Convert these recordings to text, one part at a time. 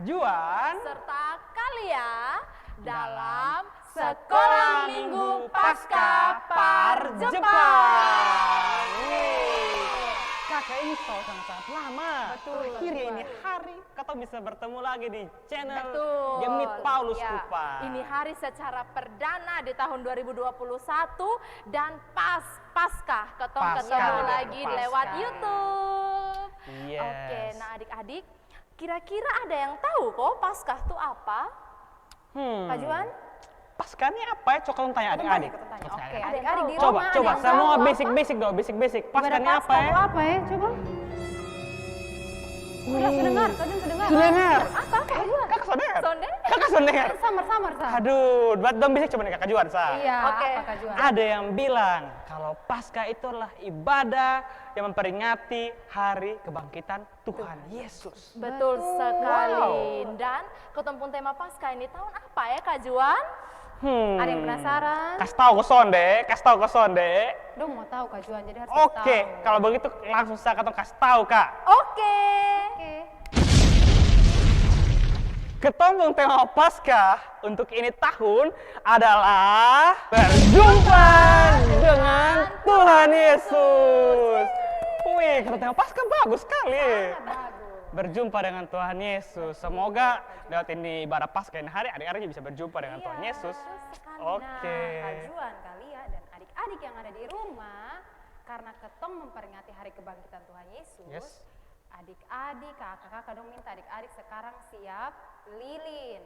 Juan serta Kalia dalam Sekolah Minggu Pasca Par Jepang. Kakak ini tahu sangat lama. Betul. Akhirnya ini hari kita bisa bertemu lagi di channel Betul. Gemit Paulus Ya, Kupa. Ini hari secara perdana di tahun 2021 dan Paskah ketemu lagi Paskah. lewat YouTube. Yes. Oke, nah adik-adik, kira-kira ada yang tahu kok Paskah itu apa? Kak Juan? Paskah ini apa ya? Coba tanya adik-adik. Oke, Ada yang adik-adik tahu? di Coba, rumah coba. ada yang Semua tahu basic-basic dong, basic-basic. Paskah ini apa ya? apa ya? Coba. Udah kedengar, kadang kedengar. Dengar. Apa? Kak Juan? Kakak sondengar. Sonde? Kakak sondengar. Samar-samar, Sa. Aduh, buat dong basic coba nih Kakak Juan, Sa. Iya, Oke. apa Kak Juan? Ada yang bilang kalau Paskah itu adalah ibadah yang memperingati hari kebangkitan Tuhan Yesus. Betul sekali. Dan ketemu tema Paskah ini tahun apa ya Kak Juan? Ada yang penasaran? Kasih tahu ke Sonde. Dong mau tahu Kak Juan, jadi harus Oke, tahu. kalau begitu langsung saya akan kasih tahu Kak. Oke. Oke. Ketemu tema Paskah untuk ini tahun adalah berjumpa dengan Tuhan Yesus. Wih, kata tema Paskah bagus sekali. Berjumpa dengan Tuhan Yesus. Semoga lewat ini ibadah Paskah ini hari adik-adik bisa berjumpa dengan Tuhan Yesus. Oke. Nah, Kak Juan, Kalia, dan adik-adik yang ada di rumah, karena ketong memperingati hari kebangkitan Tuhan Yesus, Yes. adik-adik, kakak-kakak dong minta adik-adik sekarang siap lilin.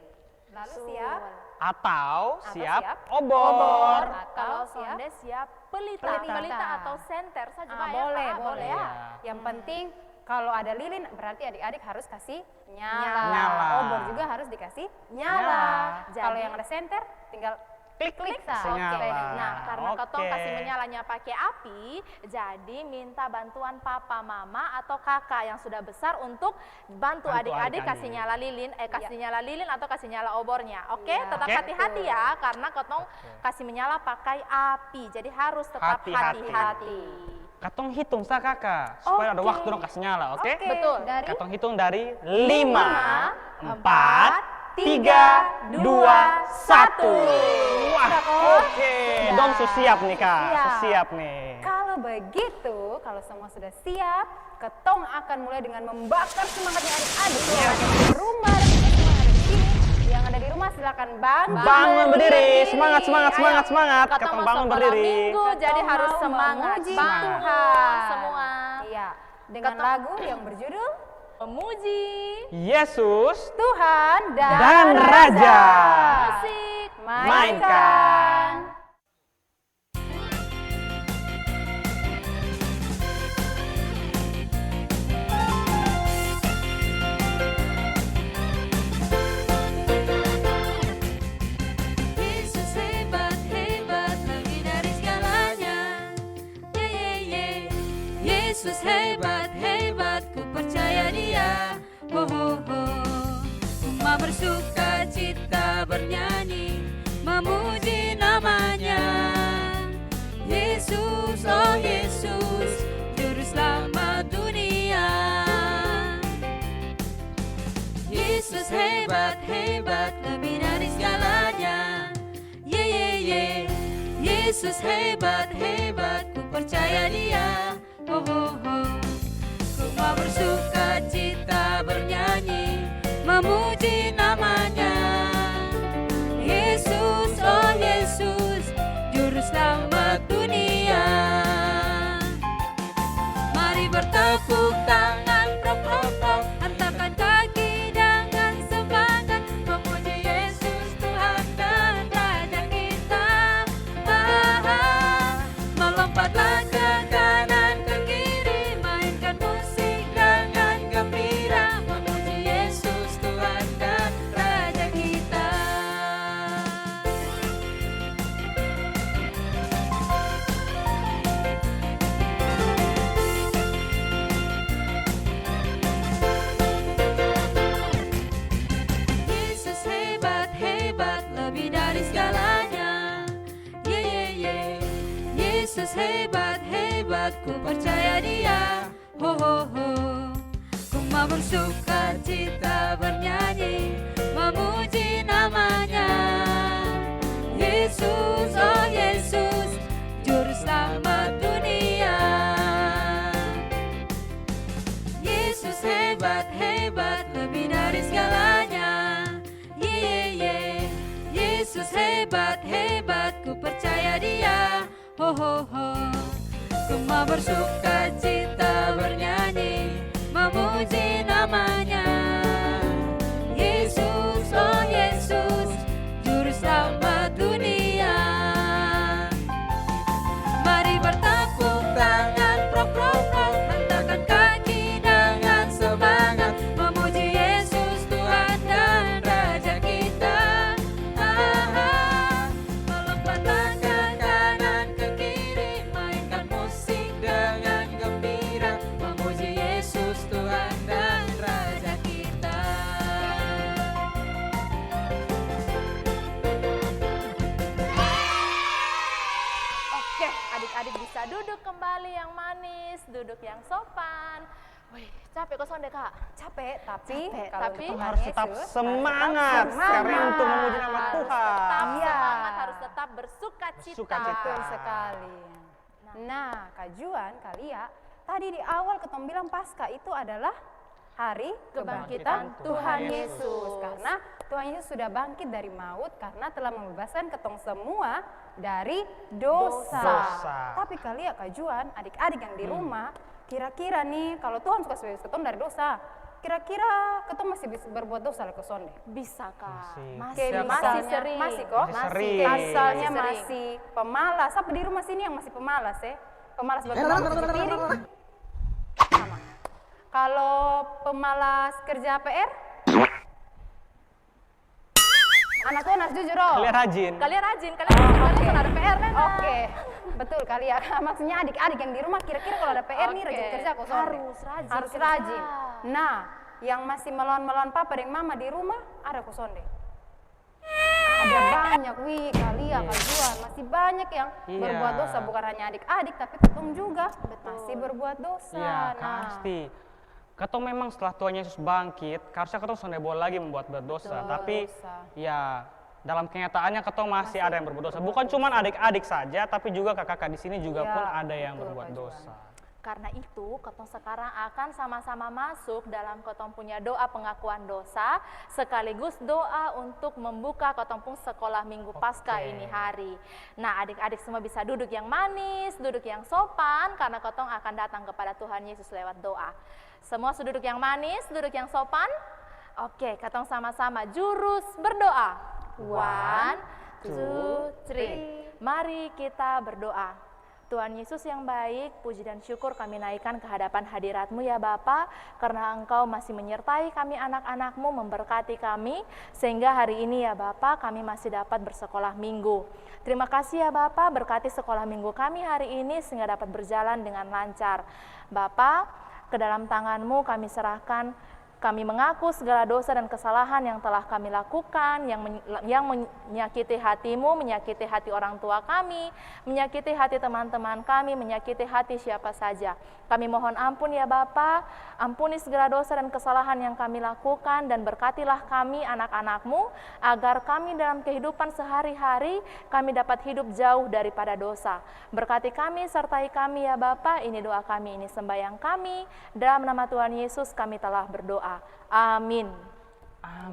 Lalu siap Atau Atau siap siap obor. Kalau Atau Sonde siap pelita. Pelita. Pelita atau senter saja Pak, ya, boleh, Kak? boleh. ya. Iya. Yang penting kalau ada lilin berarti adik-adik harus kasih nyala. Nyala. Obor juga harus dikasih Nyala. nyala. Kalau Jadi- yang ada senter tinggal Klik-klik Sa. senyala. Oke. Nah, karena ketong Oke. kasih menyalanya pakai api, jadi minta bantuan papa, mama, atau kakak yang sudah besar untuk bantu Bantu adik-adik adik-adik. kasih nyala lilin, kasih nyala lilin atau kasih nyala obornya. Oke, Iya. tetap Oke. hati-hati ya, karena ketong kasih menyala pakai api, jadi harus tetap Hati-hati. hati-hati. Katong hitung sa kakak, supaya ada Oke. waktu dong kasih nyala, oke? Oke, Betul. dari Katong hitung dari 5, 4, 3, 3, 2, 1. Wah, Udah, kok? oke. Dong siap nih kak, Siap. siap nih. Kalau begitu, kalau semua sudah siap, ketong akan mulai dengan membakar semangatnya adik-adik yang ada di rumah dan juga semua yang ada di sini. Yang ada di rumah silakan Bangun berdiri, semangat, semangat, Ayo. semangat, semangat. Ketemu Ketong bangun sekolah berdiri. Minggu, jadi Ketong harus mau semangat. memuji Bangun Tuhan. semua. Iya, dengan Ketong- lagu yang berjudul Memuji Yesus Tuhan dan Raja. musik. Mainkan. Yesus hebat, hebat, lebih dari segalanya. Ye, ye, ye. Yesus hebat, hebat, ku percaya Dia. Ho, ho, ho. Umat bersuka cita bernyanyi, memuji namanya. Yesus, oh Yesus, Juru Selamat dunia. Yesus hebat, hebat, lebih dari segalanya. Ye, ye, ye. Yesus hebat, hebat, ku percaya Dia. Ho, ho, ho. Ku mau bersuka cita bernyanyi, memuji namanya. Yesus, oh Yesus, Juru Selamat dunia. Mari bertepuk tangan, prok, prok, prok. Hantarkan kaki dengan semangat, memuji Yesus Tuhan dan Raja kita. Melompatlah ke kanan ke kiri, mainkan musik dengan gembira, memuji Yesus Tuhan dan Raja kita. Yesus hebat, hebat, lebih dari segalanya. Ye, ye, ye. Yesus hebat, hebat, ku percaya Dia. Ho, ho, ho. Ku mau bersuka cita bernyanyi, memuji namanya. Yesus, oh Yesus, Juru Selamat dunia. Yesus hebat, hebat, lebih dari segalanya. Yesus hebat, hebat, ku percaya Dia. Ho ho ho, ku mau bersuka cita bernyanyi, memuji namanya. Yesus, oh Yesus, Juru Selamat dunia. Mari bertepuk tangan, prok prok prok, hentakkan kaki dengan semangat, memuji Yesus Tuhan dan Raja kita. Melompatkan ke kanan ke kiri, mainkan musik dengan gembira, memuji Yesus Tuhan dan Raja kita. Oke, adik-adik bisa duduk kembali yang manis, duduk yang sopan. Wih, capek kok Sonde Kak? Capek, tapi Capek, kalau tapi untuk Tuhan Harus tetap Yesus, semangat karena untuk memuji nama Harus Tuhan. tetap Iya. semangat, harus tetap bersuka cita. Bersukacita. betul sekali. Nah, Kak Juan, Kak Lia, tadi di awal ketemu bilang Paskah itu adalah hari Kebangkitan Tuhan Yesus. Karena Tuhan Yesus sudah bangkit dari maut karena telah membebaskan ketong semua dari dosa. Dosa. Tapi Kak Lia, Kak Juan, adik-adik yang di rumah, kira-kira nih kalau Tuhan suka bebas ketong dari dosa, kira-kira ketong masih bisa berbuat dosa lah ke sonde? Bisa Kak, Masih. Kayak masih misalnya- sering. masih kok? Masih sering. Asalnya Masih sering. masih pemalas. Apa di rumah sini yang masih pemalas ya? Pemalas berpemalas cuci piring. Sama. Kalau pemalas kerja PR? Anak tuh harus jujur oh. Kalian rajin. Kalian rajin, kalian kan ada PR kan? Oke, betul kali ya. Maksudnya adik-adik yang di rumah kira-kira kalau ada PR nih Oke. rajin kerja kok sonde. Harus rajin Harus kerja. rajin. Nah, yang masih melawan-melawan papa dan mama di rumah ada kok sonde. Ada banyak, wih, kalian, Kak Juan, masih banyak yang Iya. berbuat dosa, bukan hanya adik-adik, tapi ketong juga masih berbuat dosa. Iya, Nah, pasti. Ketong memang setelah Tuhan Yesus bangkit, harusnya ketong sudah boleh lagi membuat berdosa. Betul, Tapi dosa. ya dalam kenyataannya ketong masih ada yang berbuat dosa. Bukan cuma adik-adik saja, tapi juga kakak-kakak di sini juga Iya, pun ada yang betul, berbuat Kak Juan. dosa. Karena itu, ketong sekarang akan sama-sama masuk dalam ketong punya doa pengakuan dosa, sekaligus doa untuk membuka ketong pun sekolah Minggu Paskah Oke. ini hari. Nah, adik-adik semua bisa duduk yang manis, duduk yang sopan, karena ketong akan datang kepada Tuhan Yesus lewat doa. Semua sudah duduk yang manis, duduk yang sopan. Oke, ketong sama-sama jurus berdoa. 1, 2, 3. Mari kita berdoa. Tuhan Yesus yang baik, puji dan syukur kami naikkan ke hadapan hadirat-Mu ya Bapa, karena Engkau masih menyertai kami anak-anak-Mu, memberkati kami, sehingga hari ini ya Bapa kami masih dapat bersekolah minggu. Terima kasih ya Bapa, berkati sekolah minggu kami hari ini sehingga dapat berjalan dengan lancar. Bapa, ke dalam tangan-Mu kami serahkan, kami mengaku segala dosa dan kesalahan yang telah kami lakukan, yang menyakiti hati-Mu, menyakiti hati orang tua kami, menyakiti hati teman-teman kami, menyakiti hati siapa saja. Kami mohon ampun ya Bapa, ampuni segala dosa dan kesalahan yang kami lakukan, dan berkatilah kami anak-anak-Mu, agar kami dalam kehidupan sehari-hari, kami dapat hidup jauh daripada dosa. Berkati kami, sertai kami ya Bapa, ini doa kami, ini sembahyang kami, dalam nama Tuhan Yesus kami telah berdoa. Amin.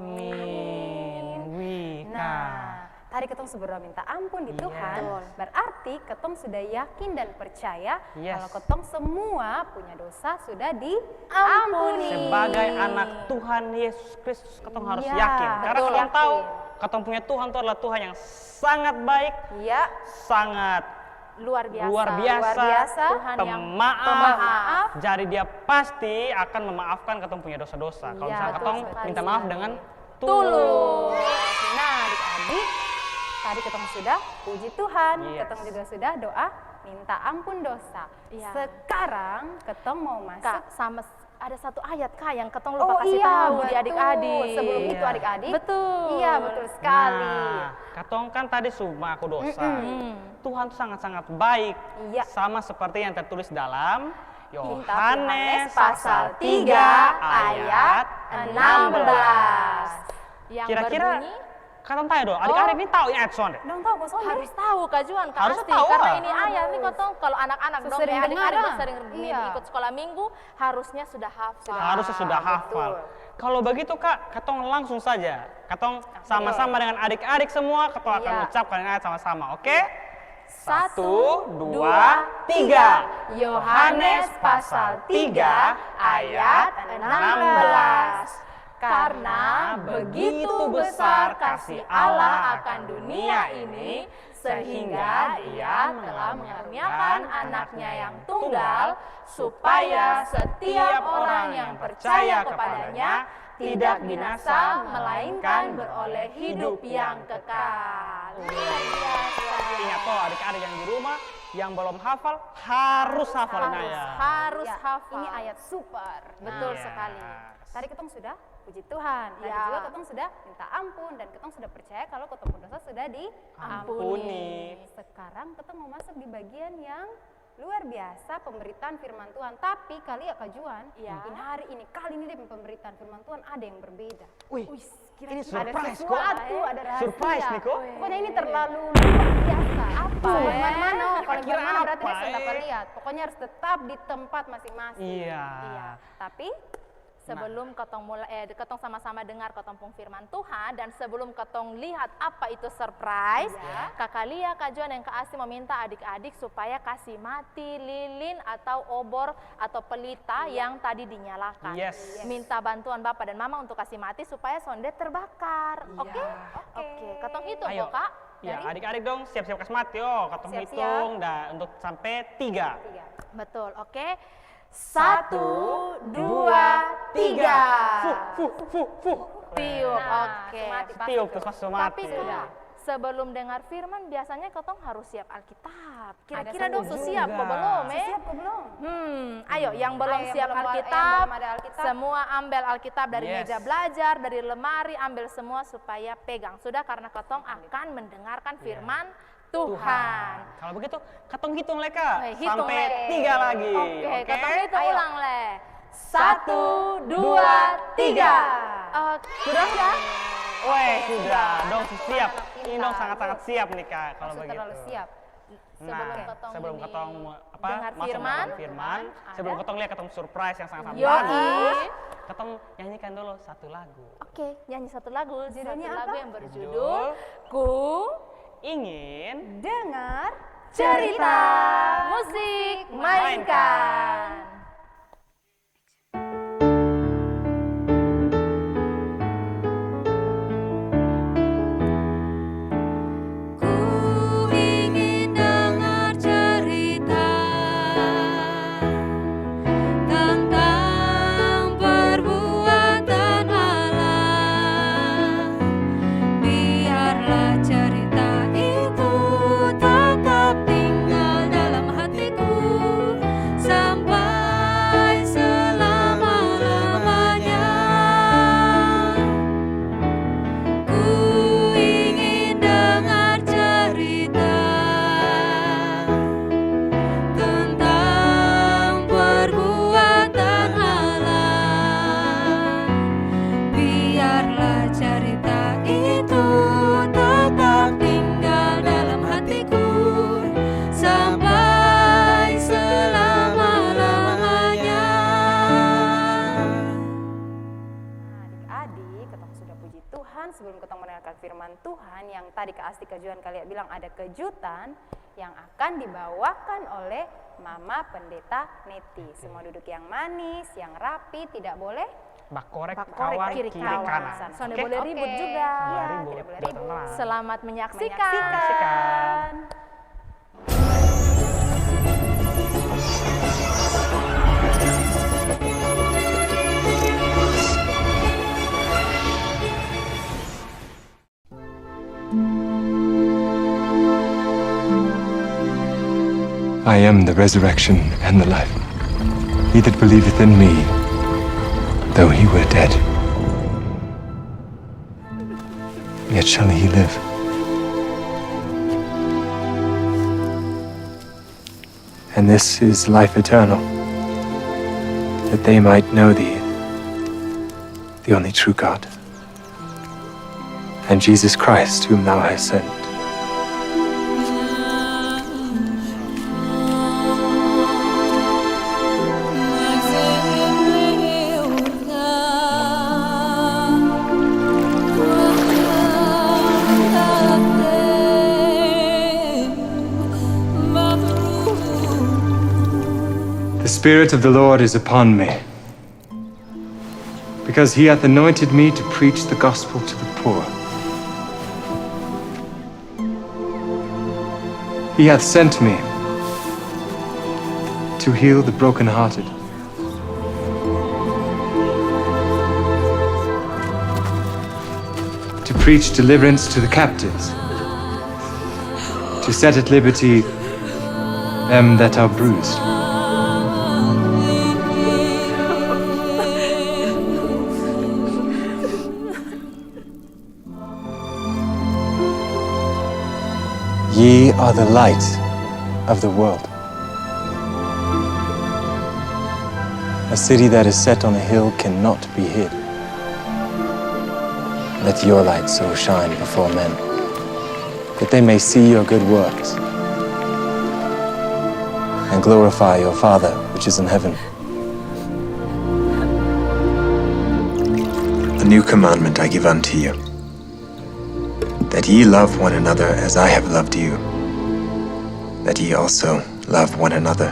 Amin. Wih, Kak. Nah, tadi ketong sudah minta ampun di Iya. Tuhan, berarti ketong sudah yakin dan percaya Yes. kalau ketong semua punya dosa sudah diampuni. Sebagai anak Tuhan Yesus Kristus, ketong harus Iya, yakin. Karena betul, ketong yakin. tahu, ketong punya Tuhan itu adalah Tuhan yang sangat baik, Iya, sangat Luar biasa. luar biasa, Tuhan yang pemaaf. Jadi dia pasti akan memaafkan ketong punya dosa-dosa. Kalau Iya, misalnya betul ketong sekali. minta maaf dengan tulus. tulus. Nah, adik-adik, tadi ketong sudah puji Tuhan, Yes. ketong juga sudah doa minta ampun dosa. Iya. Sekarang ketong mau masuk. Kak, sama ada satu ayat Kak yang ketong lupa Oh kasih iya, tahu di betul. adik-adik. Sebelum itu Iya. adik-adik. Betul. Iya, betul sekali. Nah, ketong kan tadi semua aku dosa. Hmm. Tuhan tuh sangat-sangat baik. Iya. Sama seperti yang tertulis dalam Yohanes pasal 3 ayat 16. Yang Kira-kira berbunyi, katong tahu dong, adik-adik ini tahu ini ayat sonde. Dong tahu kok soalnya. harus tahu Kak Juan, Kak Harus Asti, tahu, karena ah. ini ayat ini kotong kalau anak-anak dong, Sering adik-adik dengar, dong ah. sering Iya. ikut sekolah minggu, harusnya sudah hafal. Harusnya sudah hafal. Kalau begitu Kak, katong langsung saja. Katong sama-sama dengan adik-adik semua, katong akan Iya. ucapkan ayat sama-sama, oke? 1, 2, 3. Yohanes pasal 3 ayat 16. Karena begitu besar kasih Allah akan dunia ini, sehingga Ia telah mengaruniakan anaknya yang tunggal, supaya setiap orang yang percaya kepadanya tidak binasa, melainkan beroleh hidup yang kekal. Luar biasa. Ingat toh adik-adik yang di rumah, yang belum hafal, harus hafalin ayat. Harus Ya, hafal. Ini ayat super. Betul Yes. sekali. Tadi ketong sudah puji Tuhan. Tadi Ya. juga ketong sudah minta ampun dan ketong sudah percaya kalau ketong berdosa sudah Ampuni. Sekarang ketong mau masuk di bagian yang luar biasa, pemberitaan firman Tuhan. Tapi kali ya Kak Juan, Ya. kali ini deh pemberitaan firman Tuhan ada yang berbeda. Wih, ini Ada surprise kok. sesuatu, ada rahasia. Surprise nih kok. Pokoknya ini terlalu luar biasa. Apa, Tuh, eh? mana? Kalau Kira mana berarti apa, dia sudah dapat eh? lihat. Pokoknya harus tetap di tempat masing-masing. Iya. Tapi Sebelum ketong mulai, ketong sama-sama dengar ketong pung firman Tuhan, dan sebelum ketong lihat apa itu surprise, Ya. Kakak Lia, Kak Juan, yang Kak Asti meminta adik-adik supaya kasih mati lilin atau obor atau pelita yang tadi dinyalakan. Yes. Minta bantuan Bapak dan Mama untuk kasih mati supaya sonde terbakar. Oke? Oke. Ketong hitung Ayo. kok, Kak. Ya, Dari- adik-adik dong siap-siap kasih mati yo. Katong Siap-siap. hitung dan untuk sampai 3. Betul, oke. 1, 2, 3. Fuh. Tiup, Nah, oke. semati pasti Tiup tuh. terus langsung Tapi mati. Kak, sebelum dengar firman biasanya ketong harus siap Alkitab. Kira-kira Ada dong satu siap kok juga. belum Siap kok belum? Ayo yang belum Ayo, yang siap belum- yang Alkitab, belum ada Alkitab. semua ambil Alkitab dari Yes. meja belajar, dari lemari, ambil semua supaya pegang. Sudah, karena ketong akan mendengarkan firman Tuhan. Kalau begitu, katong hitung leka Hitung sampai Le. 3 lagi. Oke, ketong hitung Ayo. ulang Le. 1, 2, 3. Sudah ya? Weh, sudah. Dong siap. Anak Ini pintar. dong sangat-sangat siap nih Kak kalau Langsung begitu. terlalu siap. Sebelum ketong apa dengar masuk firman, dalam firman, sebelum ketong lihat ketong surprise yang sangat-sangat Yoi. bagus, ketong nyanyikan dulu satu lagu. Oke, nyanyi satu lagu. Judulnya satu lagu apa? yang berjudul Judul Ku Ingin Dengar Cerita. Musik mainkan. Ku ingin dengar cerita tentang perbuatan Allah. Biarlah cerita itu tetap tinggal dalam hatiku sampai selama-lamanya. Ku ingin dengar cerita tentang perbuatan Allah. Biarlah cerita itu tetap tinggal dalam hatiku sampai selama-lamanya. Nah, adik-adik, ketong sudah puji Tuhan sebelum ketong mendengarkan firman Tuhan yang tadi Kak Asti Kajuan kalian bilang ada kejutan yang akan dibawakan oleh Mama Pendeta Neti. Semua duduk yang manis, yang rapi, tidak boleh bakorek Bakorek kawan kiri kiri kanan. kanan. Sonde Oke? boleh ribut juga. Boleh Ya, ribut, tidak boleh buat ribut. tenang. Selamat menyaksikan. Menyaksikan. I am the resurrection and the life. He that believeth in me, though he were dead, yet shall he live. And this is life eternal, that they might know thee, the only true God, and Jesus Christ, whom thou hast sent. The Spirit of the Lord is upon me, because he hath anointed me to preach the gospel to the poor. He hath sent me to heal the brokenhearted, to preach deliverance to the captives, to set at liberty them that are bruised. Ye are the light of the world. A city that is set on a hill cannot be hid. Let your light so shine before men, that they may see your good works and glorify your Father which is in heaven. A new commandment I give unto you, that ye love one another as I have loved you, that ye also love one another.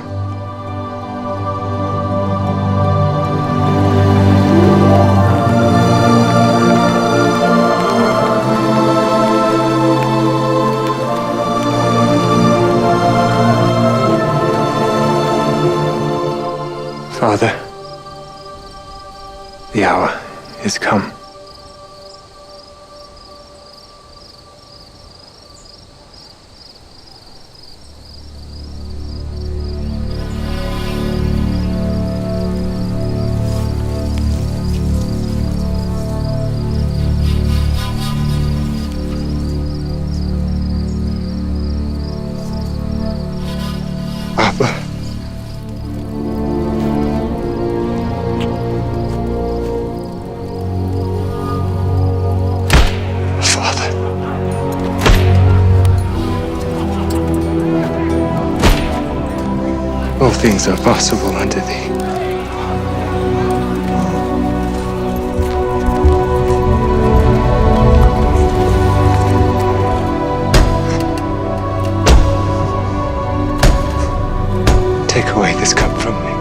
Father, the hour is come. Abba. Father. All things are possible unto thee. Take away this cup from me.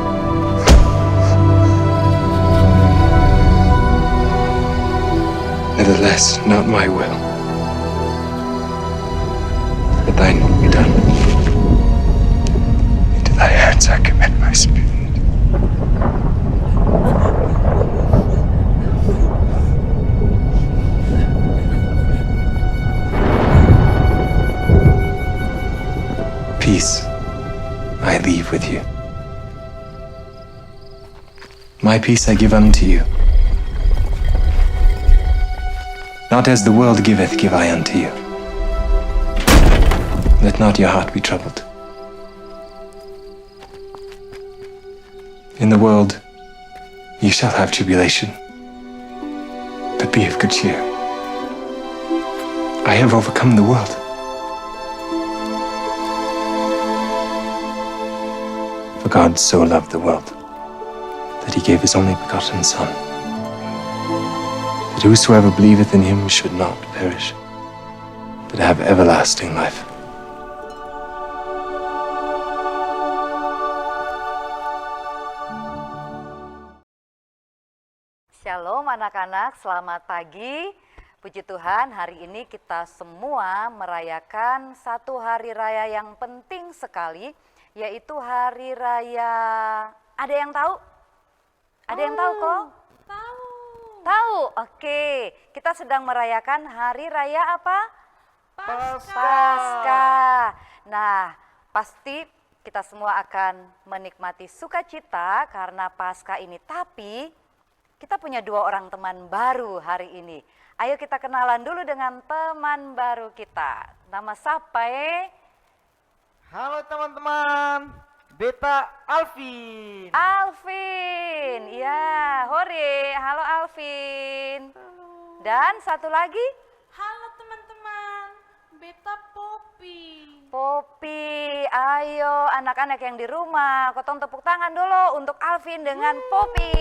Nevertheless, not my will, but thine be done. Into thy hands I commit my spirit. Peace I leave with you. My peace I give unto you. Not as the world giveth, give I unto you. Let not your heart be troubled. In the world ye shall have tribulation, but be of good cheer. I have overcome the world. For God so loved the world, that he gave his only begotten Son, that whosoever believeth in him should not perish, but have everlasting life. Shalom anak-anak, selamat pagi. Puji Tuhan, hari ini kita semua merayakan satu hari raya yang penting sekali, yaitu hari raya. Ada yang tahu? Ada yang tahu kok? Tahu. Tahu? Oke. Kita sedang merayakan hari raya apa? Paskah. Nah, pasti kita semua akan menikmati sukacita karena Paskah ini. Tapi kita punya dua orang teman baru hari ini. Ayo kita kenalan dulu dengan teman baru kita. Nama siapa? Halo teman-teman, beta serta Alvin. Alvin, ya, hore, halo Alvin. Dan satu lagi, Halo teman-teman, beta Poppy. Poppy. Ayo anak-anak yang di rumah, kotong tepuk tangan dulu untuk Alvin dengan Poppy.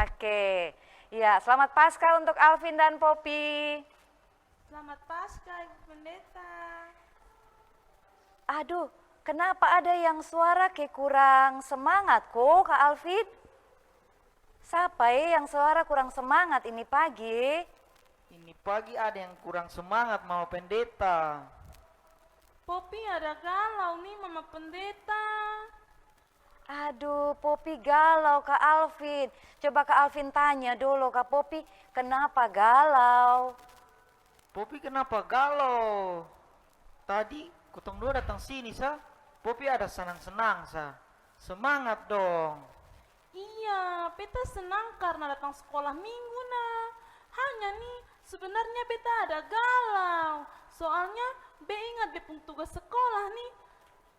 Oke, ya selamat Paskah untuk Alvin dan Poppy. Selamat Paskah, Ibu Pendeta. Aduh, kenapa ada yang suara kayak kurang semangat kok Kak Alvin? Siapa yang suara kurang semangat ini pagi? Ini pagi ada yang kurang semangat Mama Pendeta. Poppy ada galau nih Mama Pendeta. Aduh, Poppy galau Kak Alvin. Coba Kak Alvin tanya dulu Kak Poppy, kenapa galau? Poppy kenapa galau? Tadi kotong dua datang sini sa. Poppy ada senang-senang sa. Semangat dong. Iya, beta senang karena datang sekolah minggu nah. Hanya nih, sebenarnya beta ada galau. Soalnya be ingat be pun tugas sekolah nih.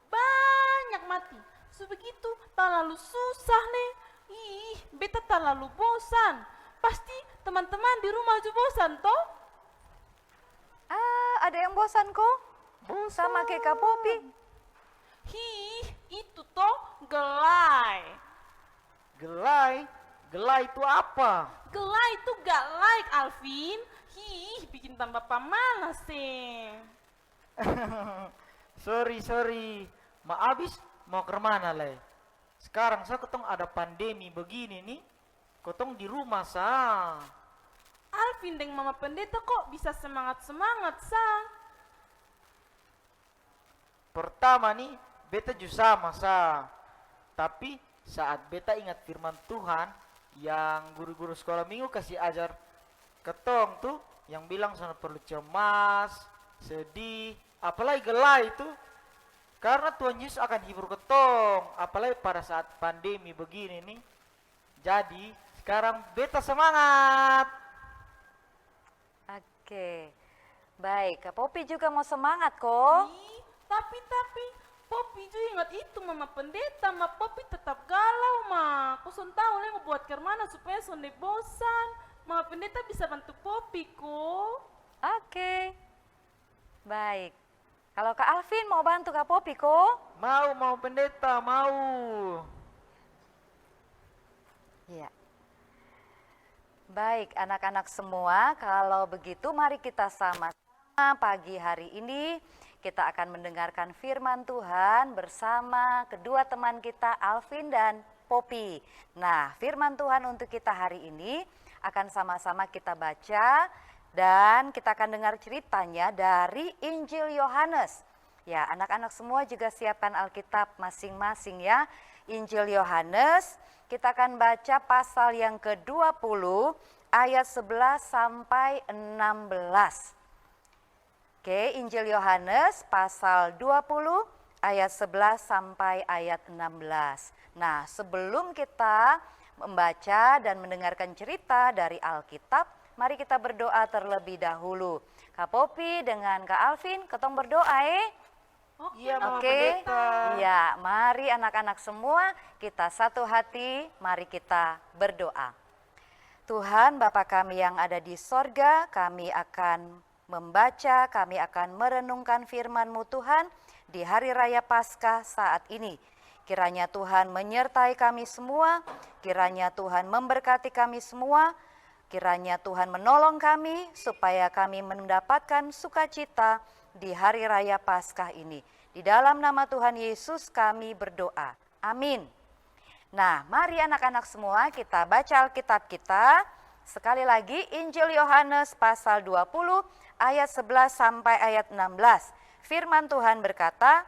Banyak mati. Sebegitu terlalu susah nih. Ih, beta terlalu bosan. Pasti teman-teman di rumah juga bosan toh? Ada yang bosan kok? Sama kayak Kak Poppy. Hih, itu toh gelai. Gelai? Gelai itu apa? Gelai itu gak like Alvin. Hih, bikin tambah pamanas sih. Sorry. Ma abis mau ke mana leh? Sekarang saya ketong ada pandemi begini nih. Kotong di rumah sa. Alvin dan Mama Pendeta kok bisa semangat-semangat sa? Pertama nih, beta juga sama sa. Tapi saat beta ingat firman Tuhan yang guru-guru sekolah minggu kasih ajar ketong tuh, yang bilang sana perlu cemas, sedih, apalagi gelai itu. Karena Tuhan Yesus akan hibur ketong, apalagi pada saat pandemi begini nih. Jadi sekarang beta semangat. Oke, baik Kak Poppy juga mau semangat kok. Ih, tapi Poppy juga ingat itu Mama Pendeta, Ma Poppy tetap galau Ma. Koson tahu nih mau buat kemana supaya sonde bosan. Mama Pendeta bisa bantu Poppy kok. Oke, baik. Kalau Kak Alvin mau bantu Kak Poppy kok? Mau pendeta, mau. Iya. Baik anak-anak semua, kalau begitu mari kita sama-sama pagi hari ini kita akan mendengarkan firman Tuhan bersama kedua teman kita Alvin dan Poppy. Nah, firman Tuhan untuk kita hari ini akan sama-sama kita baca dan kita akan dengar ceritanya dari Injil Yohanes. Ya, anak-anak semua juga siapkan Alkitab masing-masing ya. Injil Yohanes, kita akan baca pasal yang ke-20 ayat 11 sampai 16. Oke, Injil Yohanes pasal 20 ayat 11 sampai ayat 16. Nah, sebelum kita membaca dan mendengarkan cerita dari Alkitab, mari kita berdoa terlebih dahulu. Kak Poppy dengan Kak Alvin, ketong berdoa Iya, Mama Oke, Pendeta. ya mari anak-anak semua kita satu hati, mari kita berdoa. Tuhan Bapa kami yang ada di sorga, kami akan membaca, kami akan merenungkan firman-Mu Tuhan di Hari Raya Paskah saat ini. Kiranya Tuhan menyertai kami semua, kiranya Tuhan memberkati kami semua, kiranya Tuhan menolong kami supaya kami mendapatkan sukacita di Hari Raya Paskah ini. Di dalam nama Tuhan Yesus kami berdoa. Amin. Nah, mari anak-anak semua kita baca Alkitab kita. Sekali lagi Injil Yohanes pasal 20 ayat 11 sampai ayat 16. Firman Tuhan berkata,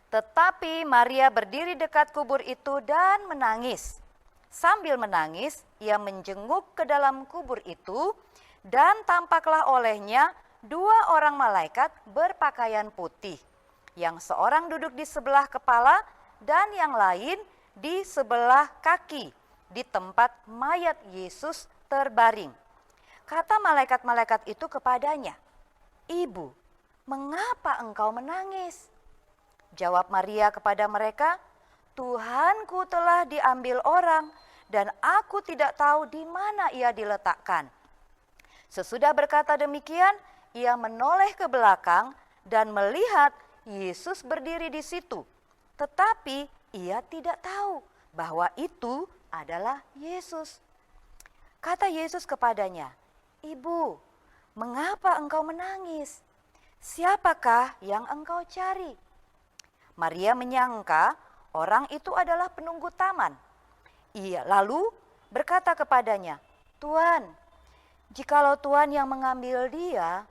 "Tetapi Maria berdiri dekat kubur itu dan menangis. Sambil menangis, ia menjenguk ke dalam kubur itu dan tampaklah olehnya 2 orang malaikat berpakaian putih. Yang seorang duduk di sebelah kepala dan yang lain di sebelah kaki di tempat mayat Yesus terbaring. Kata malaikat-malaikat itu kepadanya, 'Ibu, mengapa engkau menangis?' Jawab Maria kepada mereka, "Tuhanku telah diambil orang dan aku tidak tahu di mana ia diletakkan." Sesudah berkata demikian, ia menoleh ke belakang dan melihat Yesus berdiri di situ. Tetapi ia tidak tahu bahwa itu adalah Yesus. Kata Yesus kepadanya, "Ibu, mengapa engkau menangis? Siapakah yang engkau cari?" Maria menyangka orang itu adalah penunggu taman. Ia lalu berkata kepadanya, "Tuan, jikalau Tuhan yang mengambil dia,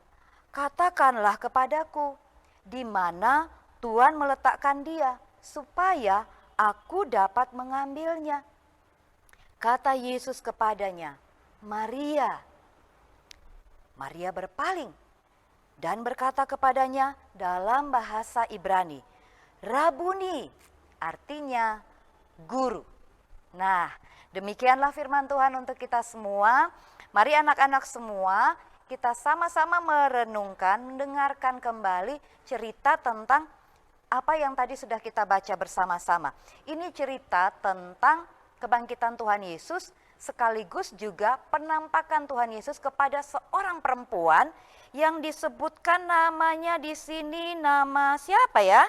katakanlah kepadaku di mana Tuhan meletakkan dia, supaya aku dapat mengambilnya." Kata Yesus kepadanya, "Maria." Maria berpaling dan berkata kepadanya dalam bahasa Ibrani, "Rabuni," artinya guru. Nah, demikianlah firman Tuhan untuk kita semua. Mari anak-anak semua, kita sama-sama merenungkan, mendengarkan kembali cerita tentang apa yang tadi sudah kita baca bersama-sama. Ini cerita tentang kebangkitan Tuhan Yesus, sekaligus juga penampakan Tuhan Yesus kepada seorang perempuan yang disebutkan namanya di sini, nama siapa ya?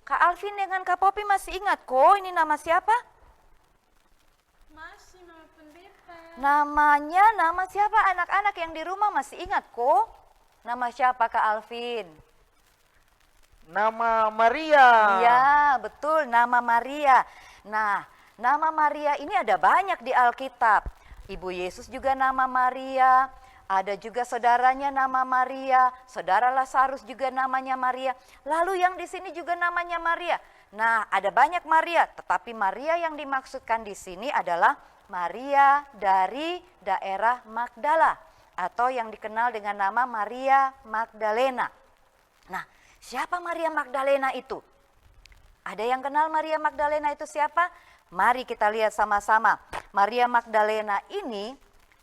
Kak Alvin dengan Kak Popi masih ingat kok ini nama siapa? Masih Mama Pendeta. Namanya, nama siapa anak-anak yang di rumah masih ingat kok? Nama siapa Kak Alvin? Nama Maria. Iya, betul, nama Maria. Nah, nama Maria ini ada banyak di Alkitab. Ibu Yesus juga nama Maria, ada juga saudaranya nama Maria, saudara Lazarus juga namanya Maria. Lalu yang di sini juga namanya Maria. Nah, ada banyak Maria, tetapi Maria yang dimaksudkan di sini adalah Maria dari daerah Magdala atau yang dikenal dengan nama Maria Magdalena. Nah, siapa Maria Magdalena itu? Ada yang kenal Maria Magdalena itu siapa? Mari kita lihat sama-sama. Maria Magdalena ini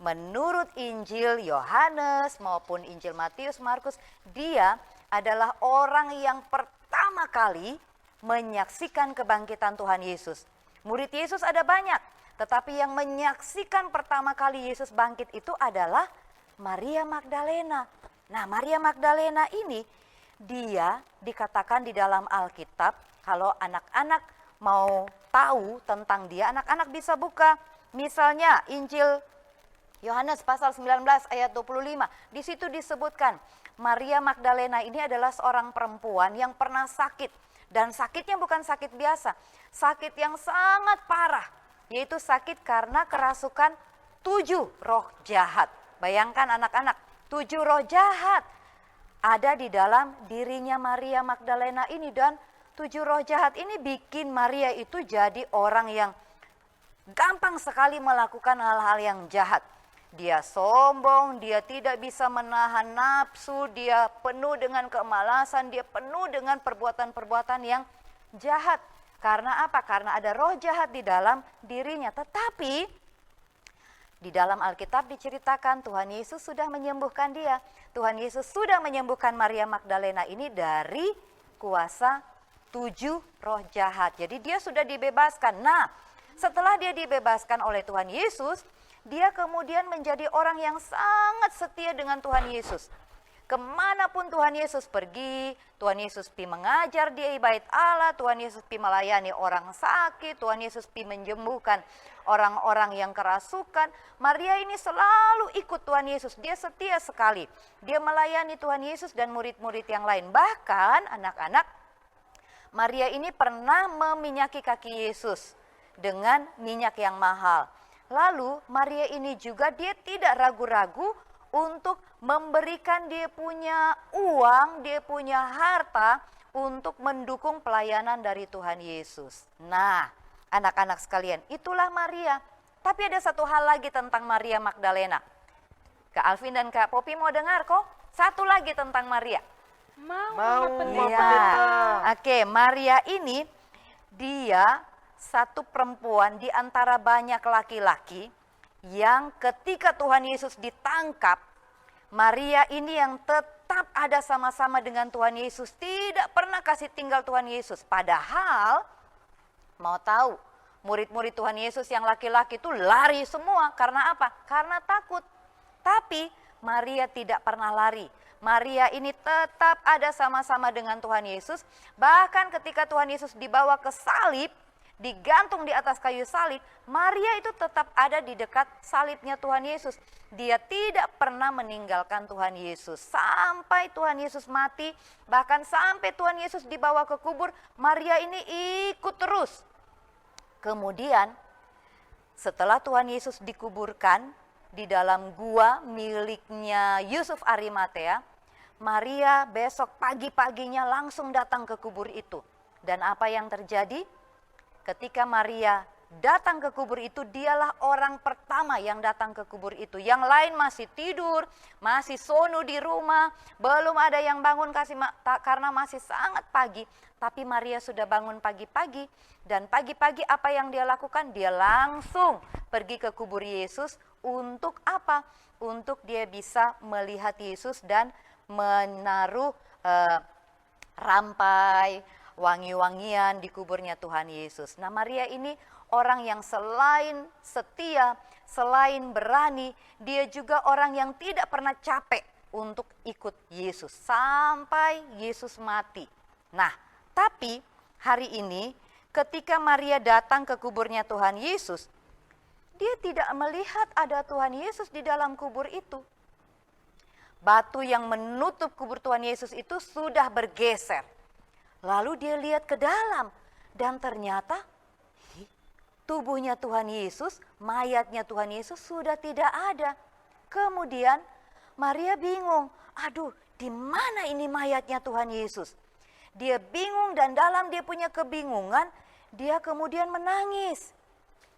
menurut Injil Yohanes maupun Injil Matius, Markus, dia adalah orang yang pertama kali menyaksikan kebangkitan Tuhan Yesus. Murid Yesus ada banyak, tetapi yang menyaksikan pertama kali Yesus bangkit itu adalah Maria Magdalena. Nah, Maria Magdalena ini dia dikatakan di dalam Alkitab, kalau anak-anak mau tahu tentang dia, anak-anak bisa buka misalnya Injil Yohanes pasal 19 ayat 25. Di situ disebutkan Maria Magdalena ini adalah seorang perempuan yang pernah sakit. Dan sakitnya bukan sakit biasa, sakit yang sangat parah, yaitu sakit karena kerasukan 7 roh jahat. Bayangkan anak-anak, 7 roh jahat ada di dalam dirinya Maria Magdalena ini, dan 7 roh jahat ini bikin Maria itu jadi orang yang gampang sekali melakukan hal-hal yang jahat. Dia sombong, dia tidak bisa menahan nafsu, dia penuh dengan kemalasan, dia penuh dengan perbuatan-perbuatan yang jahat. Karena apa? Karena ada roh jahat di dalam dirinya. Tetapi di dalam Alkitab diceritakan Tuhan Yesus sudah menyembuhkan dia. Tuhan Yesus sudah menyembuhkan Maria Magdalena ini dari kuasa 7 roh jahat. Jadi dia sudah dibebaskan. Nah, setelah dia dibebaskan oleh Tuhan Yesus, dia kemudian menjadi orang yang sangat setia dengan Tuhan Yesus. Kemanapun Tuhan Yesus pergi, Tuhan Yesus pi mengajar di bait Allah, Tuhan Yesus pi melayani orang sakit, Tuhan Yesus pi menyembuhkan orang-orang yang kerasukan. Maria ini selalu ikut Tuhan Yesus, dia setia sekali. Dia melayani Tuhan Yesus dan murid-murid yang lain. Bahkan anak-anak, Maria ini pernah meminyaki kaki Yesus dengan minyak yang mahal. Lalu Maria ini juga dia tidak ragu-ragu untuk memberikan dia punya uang, dia punya harta untuk mendukung pelayanan dari Tuhan Yesus. Nah, anak-anak sekalian, itulah Maria. Tapi ada satu hal lagi tentang Maria Magdalena. Kak Alvin dan Kak Popi mau dengar kok? Satu lagi tentang Maria. Mau Mau, Mama Mama Pendeta. Pendeta. Oke, Maria ini dia satu perempuan di antara banyak laki-laki yang ketika Tuhan Yesus ditangkap, Maria ini yang tetap tetap ada sama-sama dengan Tuhan Yesus, tidak pernah kasih tinggal Tuhan Yesus. Padahal, mau tahu, murid-murid Tuhan Yesus yang laki-laki itu lari semua. Karena apa? Karena takut. Tapi Maria tidak pernah lari. Maria ini tetap ada sama-sama dengan Tuhan Yesus. Bahkan ketika Tuhan Yesus dibawa ke salib, digantung di atas kayu salib, Maria itu tetap ada di dekat salibnya Tuhan Yesus. Dia tidak pernah meninggalkan Tuhan Yesus. Sampai Tuhan Yesus mati, bahkan sampai Tuhan Yesus dibawa ke kubur, Maria ini ikut terus. Kemudian setelah Tuhan Yesus dikuburkan di dalam gua miliknya Yusuf Arimatea, Maria besok pagi-paginya langsung datang ke kubur itu. Dan apa yang terjadi? Ketika Maria datang ke kubur itu, dialah orang pertama yang datang ke kubur itu. Yang lain masih tidur, masih sono di rumah, belum ada yang bangun karena masih sangat pagi. Tapi Maria sudah bangun pagi-pagi, dan pagi-pagi apa yang dia lakukan? Dia langsung pergi ke kubur Yesus. Untuk apa? Untuk dia bisa melihat Yesus dan menaruh rampai, wangi-wangian di kuburnya Tuhan Yesus. Nah, Maria ini orang yang selain setia, selain berani, dia juga orang yang tidak pernah capek untuk ikut Yesus sampai Yesus mati. Nah, tapi hari ini ketika Maria datang ke kuburnya Tuhan Yesus, dia tidak melihat ada Tuhan Yesus di dalam kubur itu. Batu yang menutup kubur Tuhan Yesus itu sudah bergeser. Lalu dia lihat ke dalam dan ternyata tubuhnya Tuhan Yesus, mayatnya Tuhan Yesus sudah tidak ada. Kemudian Maria bingung, aduh, di mana ini mayatnya Tuhan Yesus? Dia bingung, dan dalam dia punya kebingungan, dia kemudian menangis.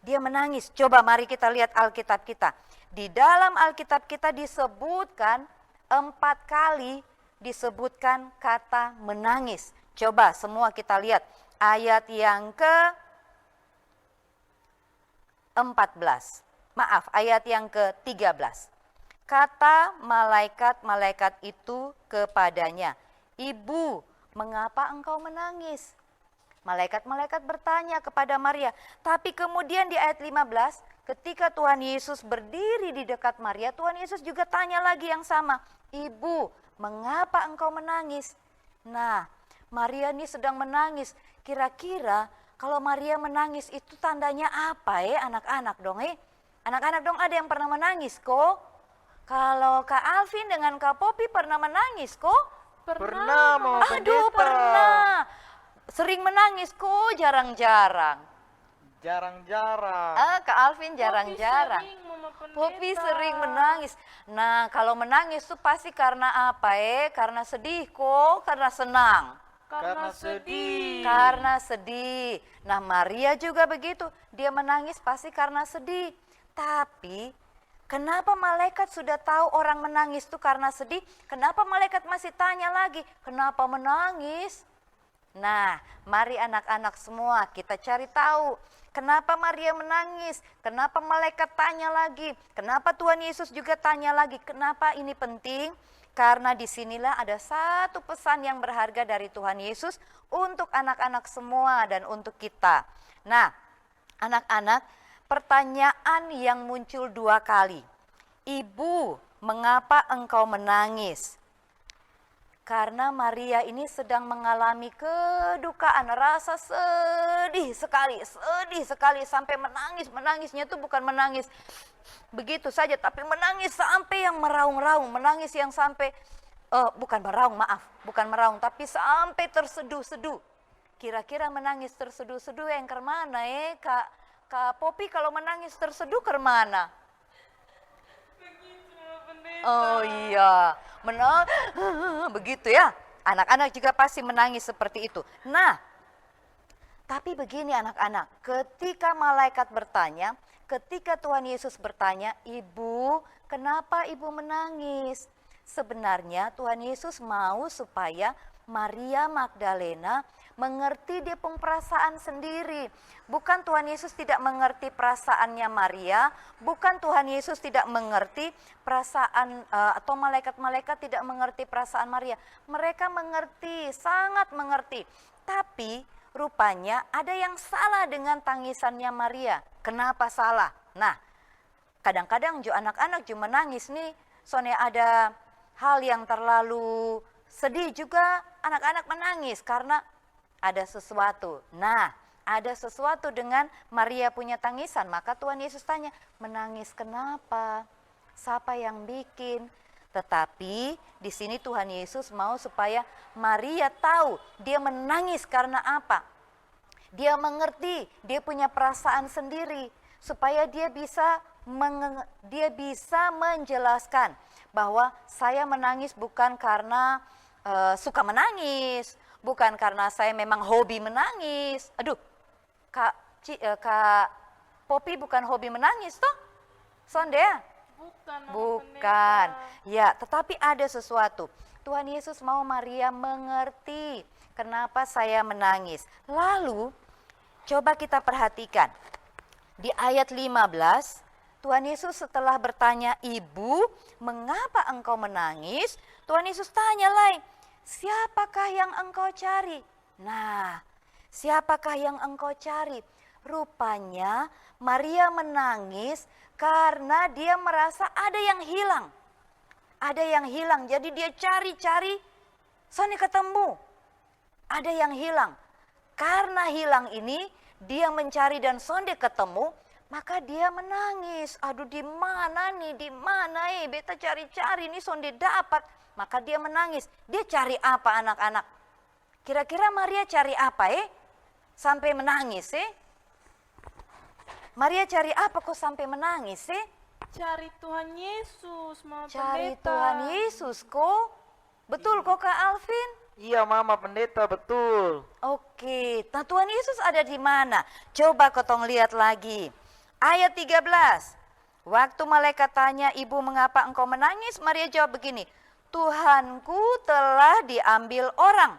Dia menangis. Coba mari kita lihat Alkitab kita. Di dalam Alkitab kita disebutkan 4 kali disebutkan kata menangis. Coba semua kita lihat ayat yang ke-14. Maaf, ayat yang ke-13. Kata malaikat-malaikat itu kepadanya, "Ibu, mengapa engkau menangis?" Malaikat-malaikat bertanya kepada Maria. Tapi kemudian di ayat 15, ketika Tuhan Yesus berdiri di dekat Maria, Tuhan Yesus juga tanya lagi yang sama. "Ibu, mengapa engkau menangis?" Nah, Maria ini sedang menangis. Kira-kira kalau Maria menangis itu tandanya apa anak-anak dong Anak-anak dong, ada yang pernah menangis kok? Kalau Kak Alvin dengan Kak Popi pernah menangis kok? Pernah, Mama Aduh, Pendeta. pernah. Sering menangis kok, jarang-jarang. Jarang-jarang. Kak Alvin jarang-jarang. Popi sering menangis. Nah, kalau menangis tuh pasti karena apa Karena sedih kok, karena senang. Karena sedih. Karena sedih. Nah, Maria juga begitu. Dia menangis pasti karena sedih. Tapi kenapa malaikat sudah tahu orang menangis itu karena sedih? Kenapa malaikat masih tanya lagi, kenapa menangis? Nah, mari anak-anak semua kita cari tahu. Kenapa Maria menangis? Kenapa malaikat tanya lagi? Kenapa Tuhan Yesus juga tanya lagi? Kenapa ini penting? Karena disinilah ada satu pesan yang berharga dari Tuhan Yesus untuk anak-anak semua dan untuk kita. Nah, anak-anak, pertanyaan yang muncul 2 kali. "Ibu, mengapa engkau menangis?" Karena Maria ini sedang mengalami kedukaan, rasa sedih sekali sampai menangis. Menangisnya itu bukan menangis begitu saja, tapi menangis sampai yang meraung-raung, menangis yang sampai bukan meraung, tapi sampai terseduh-seduh. Kira-kira menangis terseduh-seduh yang kemana Kak Popi kalau menangis terseduh kemana? Oh iya, begitu ya. Anak-anak juga pasti menangis seperti itu. Nah, tapi begini anak-anak, ketika malaikat bertanya, ketika Tuhan Yesus bertanya, "Ibu, kenapa ibu menangis?" Sebenarnya Tuhan Yesus mau supaya Maria Magdalena mengerti dia pun perasaan sendiri. Bukan Tuhan Yesus tidak mengerti perasaannya Maria, bukan Tuhan Yesus tidak mengerti perasaan atau malaikat-malaikat tidak mengerti perasaan Maria. Mereka mengerti, sangat mengerti. Tapi rupanya ada yang salah dengan tangisannya Maria. Kenapa salah? Nah, kadang-kadang anak-anak juga menangis nih, soalnya ada hal yang terlalu sedih juga anak-anak menangis karena ada sesuatu. Nah, ada sesuatu dengan Maria punya tangisan. Maka Tuhan Yesus tanya, menangis kenapa? Siapa yang bikin? Tetapi di sini Tuhan Yesus mau supaya Maria tahu dia menangis karena apa. Dia mengerti, dia punya perasaan sendiri supaya dia bisa menjelaskan bahwa saya menangis bukan karena suka menangis, bukan karena saya memang hobi menangis. Aduh, Kak Popi bukan hobi menangis toh? Sondea? Bukan. Ya, tetapi ada sesuatu. Tuhan Yesus mau Maria mengerti kenapa saya menangis. Lalu, coba kita perhatikan. Di ayat 15, Tuhan Yesus setelah bertanya, "Ibu, mengapa engkau menangis?" Tuhan Yesus tanya lagi, "Siapakah yang engkau cari?" Nah, siapakah yang engkau cari? Rupanya Maria menangis karena dia merasa ada yang hilang. Ada yang hilang, jadi dia cari-cari, sampai ketemu. Ada yang hilang. Karena hilang ini, dia mencari dan sonde ketemu, maka dia menangis. Aduh, di mana nih? Di mana beta cari-cari nih sonde dapat. Maka dia menangis. Dia cari apa anak-anak? Kira-kira Maria cari apa sampai menangis Maria cari apa kok sampai menangis Cari Tuhan Yesus, Mama Cari Pendeta. Tuhan Yesus kok. Betul kok Kak Alvin? Iya Mama Pendeta, betul. Oke, nah Tuhan Yesus ada di mana? Coba kotong lihat lagi. Ayat 13. Waktu malaikat tanya, "Ibu, mengapa engkau menangis?" Maria jawab begini, "Tuhanku telah diambil orang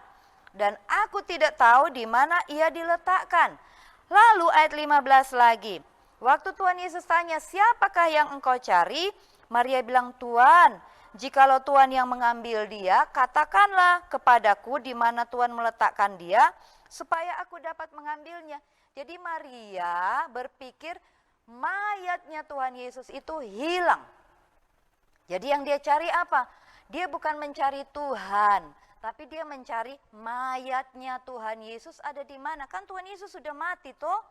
dan aku tidak tahu di mana ia diletakkan." Lalu ayat 15 lagi. Waktu Tuhan Yesus tanya, "Siapakah yang engkau cari?" Maria bilang, "Tuhan, jikalau Tuhan yang mengambil dia, katakanlah kepadaku di mana Tuhan meletakkan dia, supaya aku dapat mengambilnya." Jadi Maria berpikir mayatnya Tuhan Yesus itu hilang. Jadi yang dia cari apa? Dia bukan mencari Tuhan, tapi dia mencari mayatnya Tuhan Yesus ada di mana. Kan Tuhan Yesus sudah mati toh,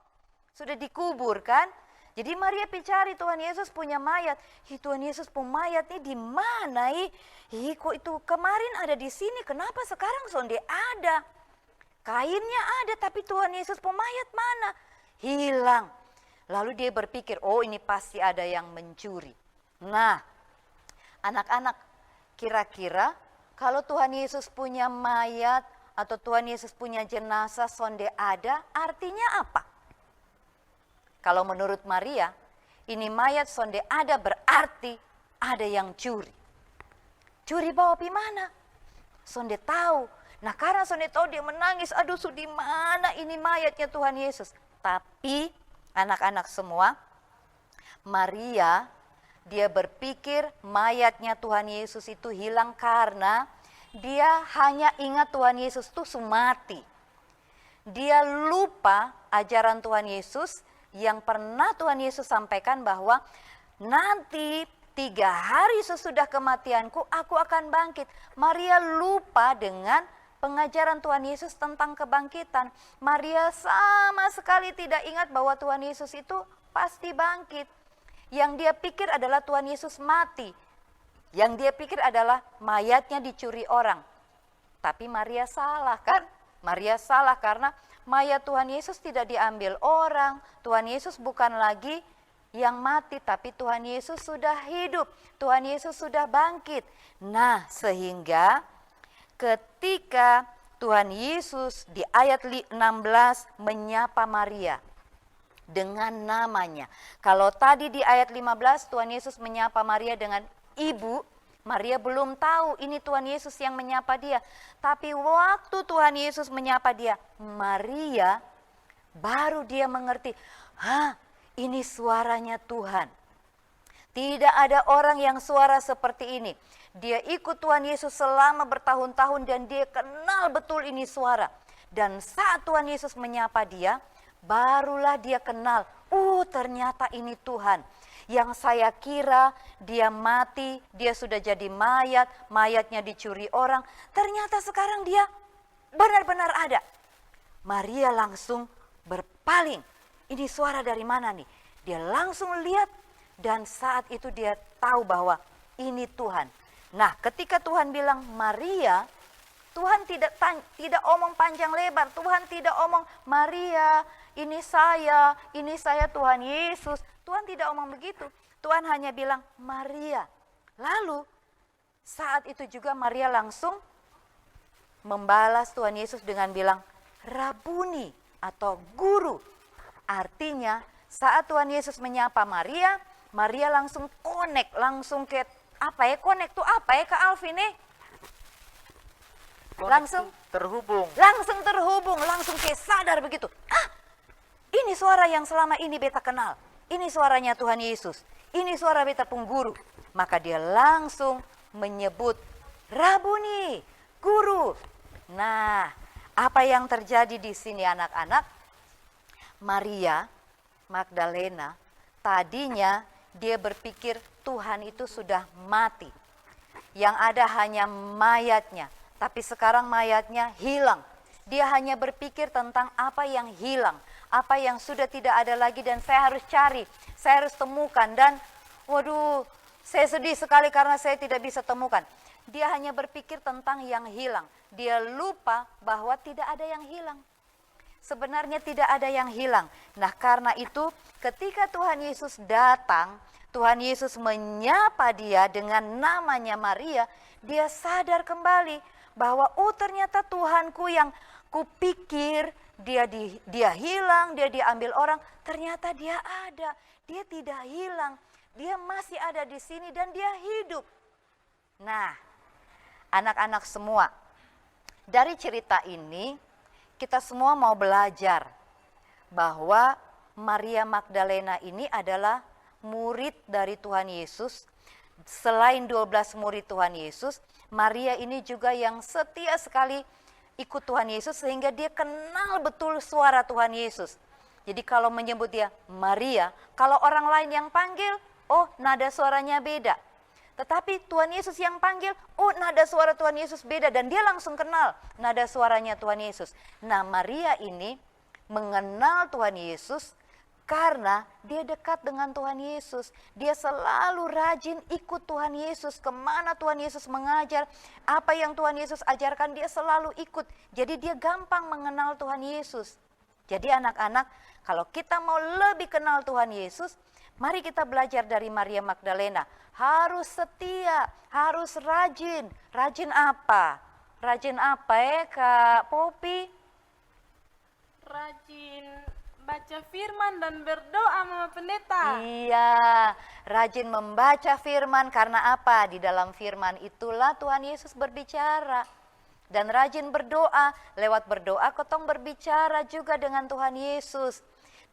sudah dikubur kan. Jadi Maria cari Tuhan Yesus punya mayat. Tuhan Yesus punya mayat ini di mana? Kok itu kemarin ada di sini, kenapa sekarang sonde ada? Kainnya ada, tapi Tuhan Yesus punya mayat mana? Hilang. Lalu dia berpikir, oh ini pasti ada yang mencuri. Nah, anak-anak, kira-kira kalau Tuhan Yesus punya mayat atau Tuhan Yesus punya jenazah sonde ada, artinya apa? Kalau menurut Maria, ini mayat sonde ada berarti ada yang curi. Curi bawa pi mana? Sonde tahu. Nah karena sonde tahu dia menangis, aduh di mana ini mayatnya Tuhan Yesus. Tapi anak-anak semua, Maria dia berpikir mayatnya Tuhan Yesus itu hilang karena dia hanya ingat Tuhan Yesus itu mati. Dia lupa ajaran Tuhan Yesus yang pernah Tuhan Yesus sampaikan bahwa nanti 3 hari sesudah kematianku aku akan bangkit. Maria lupa dengan pengajaran Tuhan Yesus tentang kebangkitan. Maria sama sekali tidak ingat bahwa Tuhan Yesus itu pasti bangkit. Yang dia pikir adalah Tuhan Yesus mati. Yang dia pikir adalah mayatnya dicuri orang. Tapi Maria salah kan? Maria salah karena mayat Tuhan Yesus tidak diambil orang. Tuhan Yesus bukan lagi yang mati, tapi Tuhan Yesus sudah hidup. Tuhan Yesus sudah bangkit. Nah, sehingga ketika Tuhan Yesus di ayat 16 menyapa Maria dengan namanya. Kalau tadi di ayat 15 Tuhan Yesus menyapa Maria dengan ibu, Maria belum tahu ini Tuhan Yesus yang menyapa dia. Tapi waktu Tuhan Yesus menyapa dia, Maria baru dia mengerti, ini suaranya Tuhan. Tidak ada orang yang suara seperti ini. Dia ikut Tuhan Yesus selama bertahun-tahun dan dia kenal betul ini suara. Dan saat Tuhan Yesus menyapa dia, barulah dia kenal, ternyata ini Tuhan. Yang saya kira dia mati, dia sudah jadi mayat, mayatnya dicuri orang. Ternyata sekarang dia benar-benar ada. Maria langsung berpaling. Ini suara dari mana nih? Dia langsung lihat dan saat itu dia tahu bahwa ini Tuhan. Nah, ketika Tuhan bilang Maria, Tuhan tidak omong panjang lebar. Tuhan tidak omong, Maria, ini saya Tuhan Yesus. Tuhan tidak omong begitu. Tuhan hanya bilang, Maria. Lalu, saat itu juga Maria langsung membalas Tuhan Yesus dengan bilang, Rabuni atau guru. Artinya, saat Tuhan Yesus menyapa Maria, Maria langsung connect, langsung ke connect tuh apa ya Kak Alvin nih? Langsung terhubung, langsung kayak sadar begitu. Ini suara yang selama ini beta kenal. Ini suaranya Tuhan Yesus. Ini suara beta pengguru. Maka dia langsung menyebut Rabuni, guru. Nah, apa yang terjadi di sini anak-anak? Maria Magdalena tadinya dia berpikir Tuhan itu sudah mati. Yang ada hanya mayatnya. Tapi sekarang mayatnya hilang. Dia hanya berpikir tentang apa yang hilang. Apa yang sudah tidak ada lagi dan saya harus cari. Saya harus temukan dan waduh saya sedih sekali karena saya tidak bisa temukan. Dia hanya berpikir tentang yang hilang. Dia lupa bahwa tidak ada yang hilang. Sebenarnya tidak ada yang hilang. Nah karena itu ketika Tuhan Yesus datang, Tuhan Yesus menyapa dia dengan namanya Maria, dia sadar kembali bahwa ternyata Tuhanku yang kupikir dia hilang, dia diambil orang, ternyata dia ada, dia tidak hilang, dia masih ada di sini dan dia hidup. Nah, anak-anak semua, dari cerita ini kita semua mau belajar bahwa Maria Magdalena ini adalah murid dari Tuhan Yesus. Selain 12 murid Tuhan Yesus, Maria ini juga yang setia sekali ikut Tuhan Yesus sehingga dia kenal betul suara Tuhan Yesus. Jadi kalau menyebut dia Maria, kalau orang lain yang panggil, nada suaranya beda. Tetapi Tuhan Yesus yang panggil, nada suara Tuhan Yesus beda dan dia langsung kenal nada suaranya Tuhan Yesus. Nah, Maria ini mengenal Tuhan Yesus karena dia dekat dengan Tuhan Yesus. Dia selalu rajin ikut Tuhan Yesus. Kemana Tuhan Yesus mengajar, apa yang Tuhan Yesus ajarkan dia selalu ikut. Jadi dia gampang mengenal Tuhan Yesus. Jadi anak-anak, kalau kita mau lebih kenal Tuhan Yesus, mari kita belajar dari Maria Magdalena. Harus setia, harus rajin. Rajin apa? Rajin apa Kak Popi? Rajin baca firman dan berdoa Mama Pendeta. Iya, rajin membaca firman karena apa? Di dalam firman itulah Tuhan Yesus berbicara. Dan rajin berdoa, lewat berdoa ketong berbicara juga dengan Tuhan Yesus.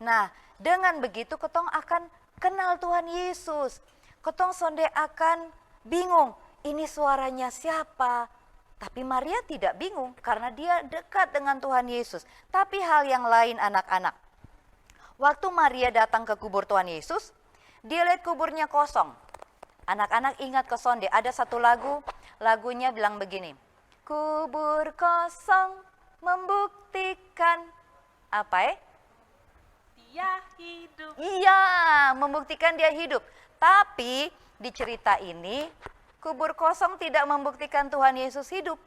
Nah, dengan begitu ketong akan kenal Tuhan Yesus. Ketong sonde akan bingung, ini suaranya siapa? Tapi Maria tidak bingung karena dia dekat dengan Tuhan Yesus. Tapi hal yang lain anak-anak. Waktu Maria datang ke kubur Tuhan Yesus, dia lihat kuburnya kosong. Anak-anak ingat ke sonde, ada satu lagunya bilang begini. Kubur kosong membuktikan apa Dia hidup. Iya, membuktikan dia hidup. Tapi di cerita ini, kubur kosong tidak membuktikan Tuhan Yesus hidup.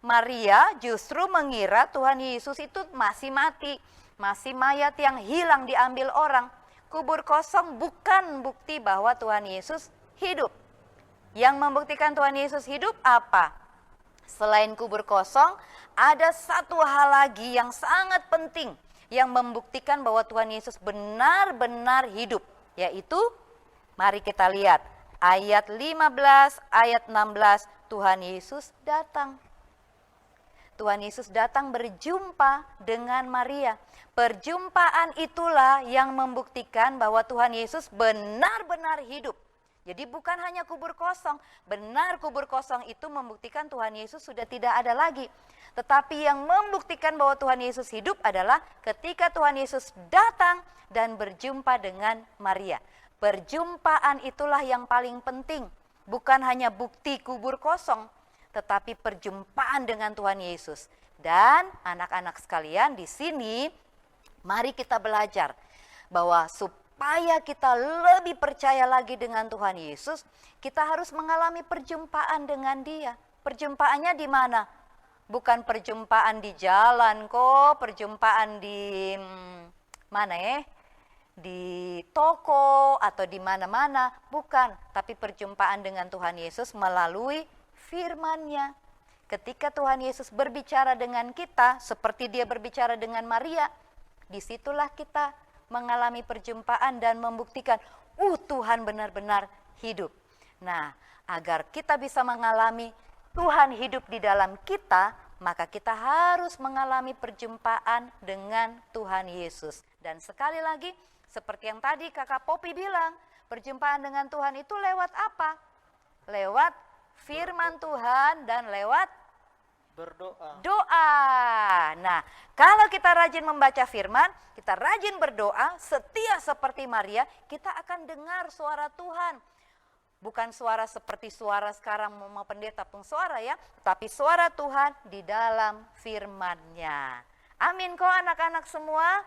Maria justru mengira Tuhan Yesus itu masih mati. Masih mayat yang hilang diambil orang. Kubur kosong bukan bukti bahwa Tuhan Yesus hidup. Yang membuktikan Tuhan Yesus hidup apa? Selain kubur kosong, ada satu hal lagi yang sangat penting. Yang membuktikan bahwa Tuhan Yesus benar-benar hidup. Yaitu, mari kita lihat. Ayat 15, ayat 16, Tuhan Yesus datang. Tuhan Yesus datang berjumpa dengan Maria. Perjumpaan itulah yang membuktikan bahwa Tuhan Yesus benar-benar hidup. Jadi bukan hanya kubur kosong, benar kubur kosong itu membuktikan Tuhan Yesus sudah tidak ada lagi. Tetapi yang membuktikan bahwa Tuhan Yesus hidup adalah ketika Tuhan Yesus datang dan berjumpa dengan Maria. Perjumpaan itulah yang paling penting, bukan hanya bukti kubur kosong, tetapi perjumpaan dengan Tuhan Yesus. Dan anak-anak sekalian di sini, mari kita belajar bahwa supaya kita lebih percaya lagi dengan Tuhan Yesus, kita harus mengalami perjumpaan dengan Dia. Perjumpaannya di mana? Bukan perjumpaan di jalan kok, perjumpaan di mana ya? Di toko atau di mana-mana, bukan. Tapi perjumpaan dengan Tuhan Yesus melalui firman-Nya. Ketika Tuhan Yesus berbicara dengan kita, seperti Dia berbicara dengan Maria, disitulah kita mengalami perjumpaan dan membuktikan, Tuhan benar-benar hidup. Nah, agar kita bisa mengalami Tuhan hidup di dalam kita, maka kita harus mengalami perjumpaan dengan Tuhan Yesus. Dan sekali lagi, seperti yang tadi Kakak Popi bilang, perjumpaan dengan Tuhan itu lewat apa? Lewat firman Tuhan dan lewat doa. Nah, kalau kita rajin membaca firman, kita rajin berdoa, setia seperti Maria, kita akan dengar suara Tuhan. Bukan suara seperti suara sekarang mau pendeta pun suara ya, tapi suara Tuhan di dalam firman-Nya. Amin kok anak-anak semua?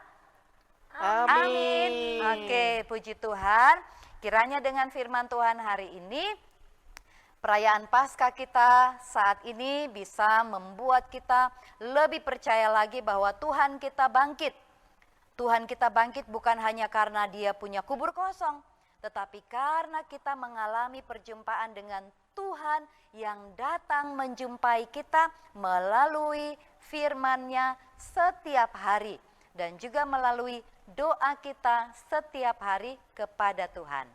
Amin. Oke, puji Tuhan. Kiranya dengan firman Tuhan hari ini, perayaan Paskah kita saat ini bisa membuat kita lebih percaya lagi bahwa Tuhan kita bangkit. Tuhan kita bangkit bukan hanya karena Dia punya kubur kosong, tetapi karena kita mengalami perjumpaan dengan Tuhan yang datang menjumpai kita melalui firman-Nya setiap hari. Dan juga melalui doa kita setiap hari kepada Tuhan.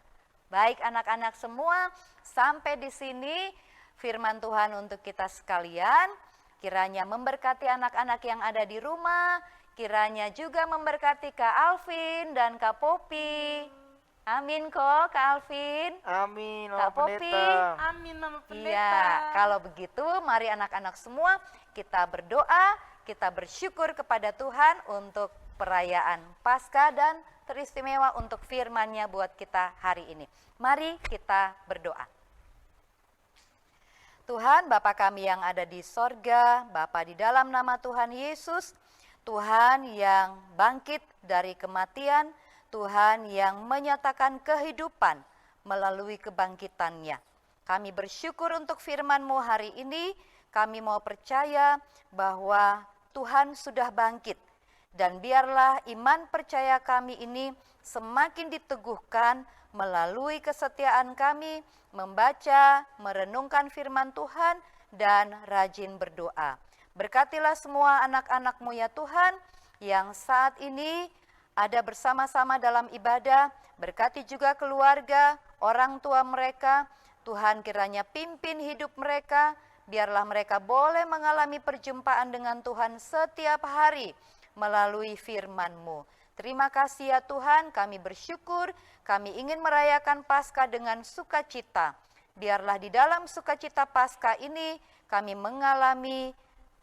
Baik anak-anak semua, sampai di sini firman Tuhan untuk kita sekalian. Kiranya memberkati anak-anak yang ada di rumah, kiranya juga memberkati Kak Alvin dan Kak Popi. Amin kok Kak Alvin. Amin, Kak Mama Popi. Pendeta. Amin Mama Pendeta. Iya, kalau begitu mari anak-anak semua kita berdoa. Kita bersyukur kepada Tuhan untuk perayaan Paskah dan teristimewa untuk firman-Nya buat kita hari ini. Mari kita berdoa. Tuhan, Bapa kami yang ada di sorga, Bapa di dalam nama Tuhan Yesus, Tuhan yang bangkit dari kematian, Tuhan yang menyatakan kehidupan melalui kebangkitan-Nya. Kami bersyukur untuk firman-Mu hari ini, kami mau percaya bahwa Tuhan sudah bangkit. Dan biarlah iman percaya kami ini semakin diteguhkan melalui kesetiaan kami membaca, merenungkan firman Tuhan, dan rajin berdoa. Berkatilah semua anak-anak-Mu ya Tuhan, yang saat ini ada bersama-sama dalam ibadah. Berkati juga keluarga, orang tua mereka. Tuhan kiranya pimpin hidup mereka, biarlah mereka boleh mengalami perjumpaan dengan Tuhan setiap hari melalui firman-Mu. Terima kasih ya Tuhan, kami bersyukur, kami ingin merayakan Paskah dengan sukacita. Biarlah di dalam sukacita Paskah ini kami mengalami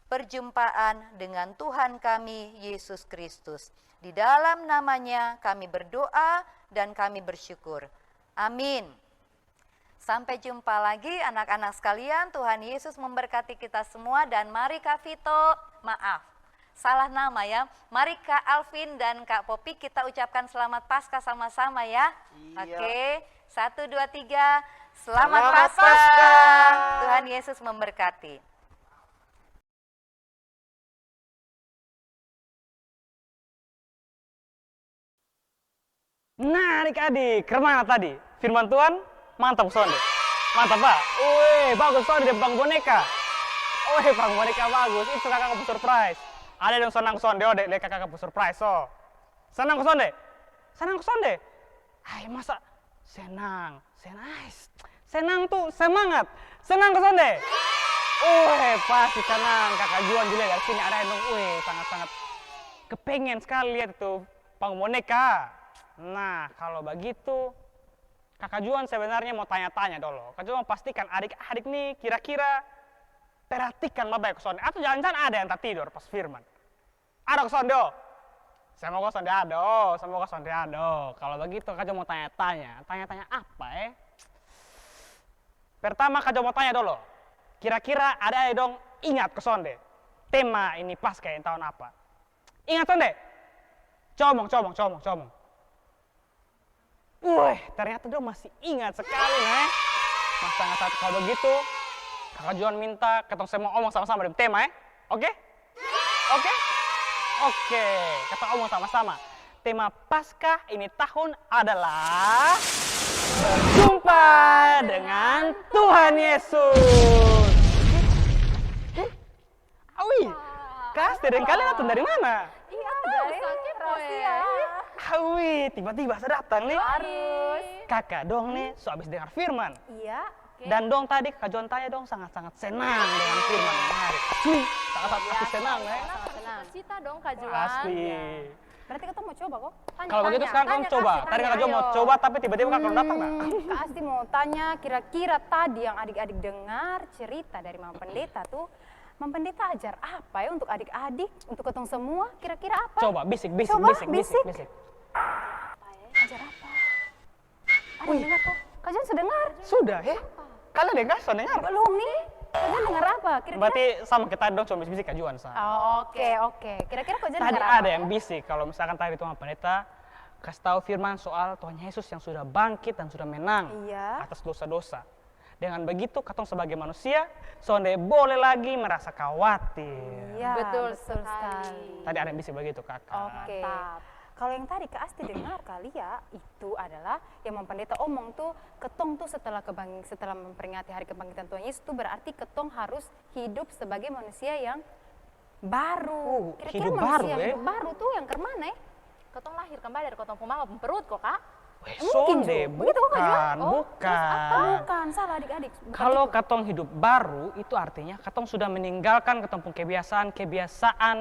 perjumpaan dengan Tuhan kami, Yesus Kristus. Di dalam namanya kami berdoa dan kami bersyukur. Amin. Sampai jumpa lagi anak-anak sekalian, Tuhan Yesus memberkati kita semua dan mari Kak Vito, maaf, salah nama ya. Mari Kak Alvin dan Kak Popi kita ucapkan selamat Paskah sama-sama ya. Iya. Oke, 1, 2, 3, selamat Selamat Paskah. Paskah. Tuhan Yesus memberkati. Nah adik-adik, kemana tadi? Firman Tuhan, mantap sonde. Mantap Pak. Wih, bagus sonde dari Bang Boneka. Wih, Bang Boneka bagus. Itu kakak kamu surprise. Ada yang senang sonde, dek, lihat kakak kamu surprise. Senang sonde? Senang sonde? Hai, masa senang? Senang tuh, semangat. Senang ke sonde. Pasti senang. Kakak Juan juga dari sini ada yang sangat-sangat kepengen sekali lihat itu panggung boneka. Nah, kalau begitu Kakak Juan sebenarnya mau tanya-tanya dulu. Kakak Juan mau pastikan adik-adik nih kira-kira perhatikan bapak ke sonde. Atau jangan-jangan ada yang tak tidur pas firman. Ada ke sonde. Semoga sonde ada. Semoga sonde ada. Kalau begitu Kakak Juan mau tanya-tanya. Tanya-tanya apa Pertama Kakak Juan mau tanya dulu. Kira-kira ada dong ingat ke sonde. Tema ini pas kayak tahun apa? Ingat sonde? Comong. Ternyata dia masih ingat sekali, Mas sangat kalau begitu, Kakak Juan minta ketong semua omong sama-sama dengan tema, Oke? Kita omong sama-sama. Tema Paskah ini tahun adalah berjumpa dengan Tuhan Yesus. Kasti dan kalian datang dari mana? Tiba-tiba saya datang nih. Harus. Kakak dong nih, habis dengar firman. Iya. Dan dong tadi Kak Juan tanya dong sangat-sangat senang dengan firman yang menarik. Sangat-sangat senang Senang. Cita dong Kak Juan. Pasti. Berarti kita mau coba kok. Kalau begitu sekarang kamu coba. Tadi Kak Juan mau coba tapi tiba-tiba Kak Juan datang Kak Asti mau tanya kira-kira tadi yang adik-adik dengar cerita dari Mama Pendeta tuh. Mama Pendeta ajar apa ya untuk adik-adik, untuk ketong semua, kira-kira apa? Coba bisik. Ajar apa? Ada yang dengar kok? Kak Jon sudah dengar? Sudah Kalian dengar? Sudah dengar? Belum nih. Kak Jon dengar apa? Kira-kira? Berarti sama kita dong cuma bisik Kak Juan. Oke. Kira-kira Kak Jon Tadi dengar apa? ada yang bisik. Kalau misalkan tadi Tuhan Pendeta kasih tahu firman soal Tuhan Yesus yang sudah bangkit dan sudah menang atas dosa-dosa. Dengan begitu, katong sebagai manusia, sonde boleh lagi merasa khawatir. Iya, Betul sekali. Tadi ada yang bisik begitu, Kakak. Oke. Kalau yang tadi Kak Asti dengar kali ya, itu adalah yang Mama Pendeta omong tuh, ketong tuh setelah memperingati hari kebangkitan Tuhan Yesus tuh berarti ketong harus hidup sebagai manusia yang baru. Kira-kira hidup manusia baru, hidup baru tuh yang kemana Ketong lahir kembali dari kotong pemama perut kok Kak. Sonde, Begitu kok, Kak Juan? bukan. Salah adik-adik. Kalau katong hidup baru, itu artinya katong sudah meninggalkan ketong kebiasaan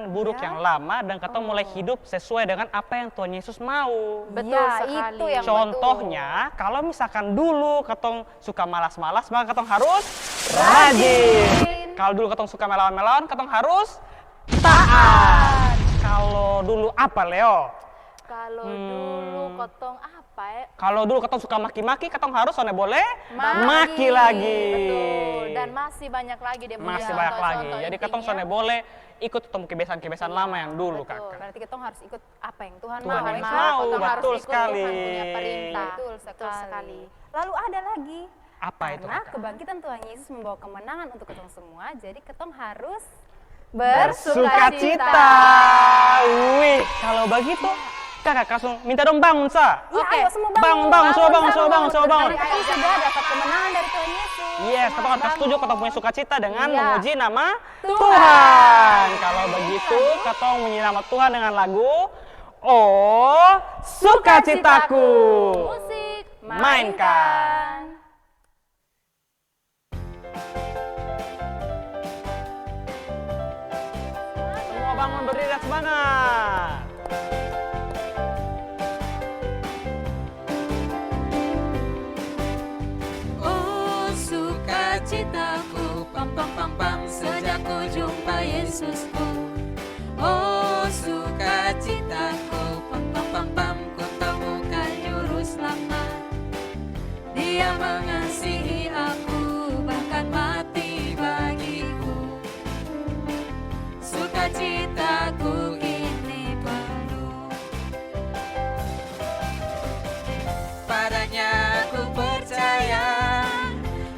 buruk yang lama dan katong mulai hidup sesuai dengan apa yang Tuhan Yesus mau. Betul sekali. Itu yang Contohnya, kalau misalkan dulu katong suka malas-malas, maka katong harus rajin. Kalau dulu katong suka melawan-melawan, katong harus taat. Kalau dulu apa, Leo? Kalau dulu kotong apa ya? Kalau dulu katong suka maki-maki, katong harus soalnya boleh maki lagi. Betul. Dan masih banyak lagi deh. Masih banyak lagi. Jadi katong soalnya boleh ikut kebiasaan-kebiasaan lama yang dulu, Kakak. Berarti ketong harus ikut apa yang Tuhan Tuhan mau. yang ya, mau, Kotong harus betul ikut sekali. Tuhan punya perintah. Betul sekali. Lalu ada lagi. Apa itu, Karena Kakak? kebangkitan Tuhan Yesus membawa kemenangan untuk ketong semua, jadi ketong harus Bersukacita. Wih, kalau begitu Kakak langsung minta dong bangun, Sa. Iya, ayo semua bangun. Bangun, semua bangun. Karena kita sudah dapat kemenangan dari Tuhan Yesus. Yes, kita akan setuju kita punya sukacita dengan Iya. memuji nama Tuhan. Kalau begitu, kita memuji nama Tuhan dengan lagu Oh Sukacitaku. Musik. Mainkan. Semua bangun berdiri dan semangat. Oh sukacitaku, pam pam pam pam, sejak ku jumpa Yesusku. Oh sukacitaku, pam pam pam pam, ku temukan juru selamat. Dia mengasihi aku, bahkan mati bagiku. Sukacitaku ini penuh. Padanya ku percaya,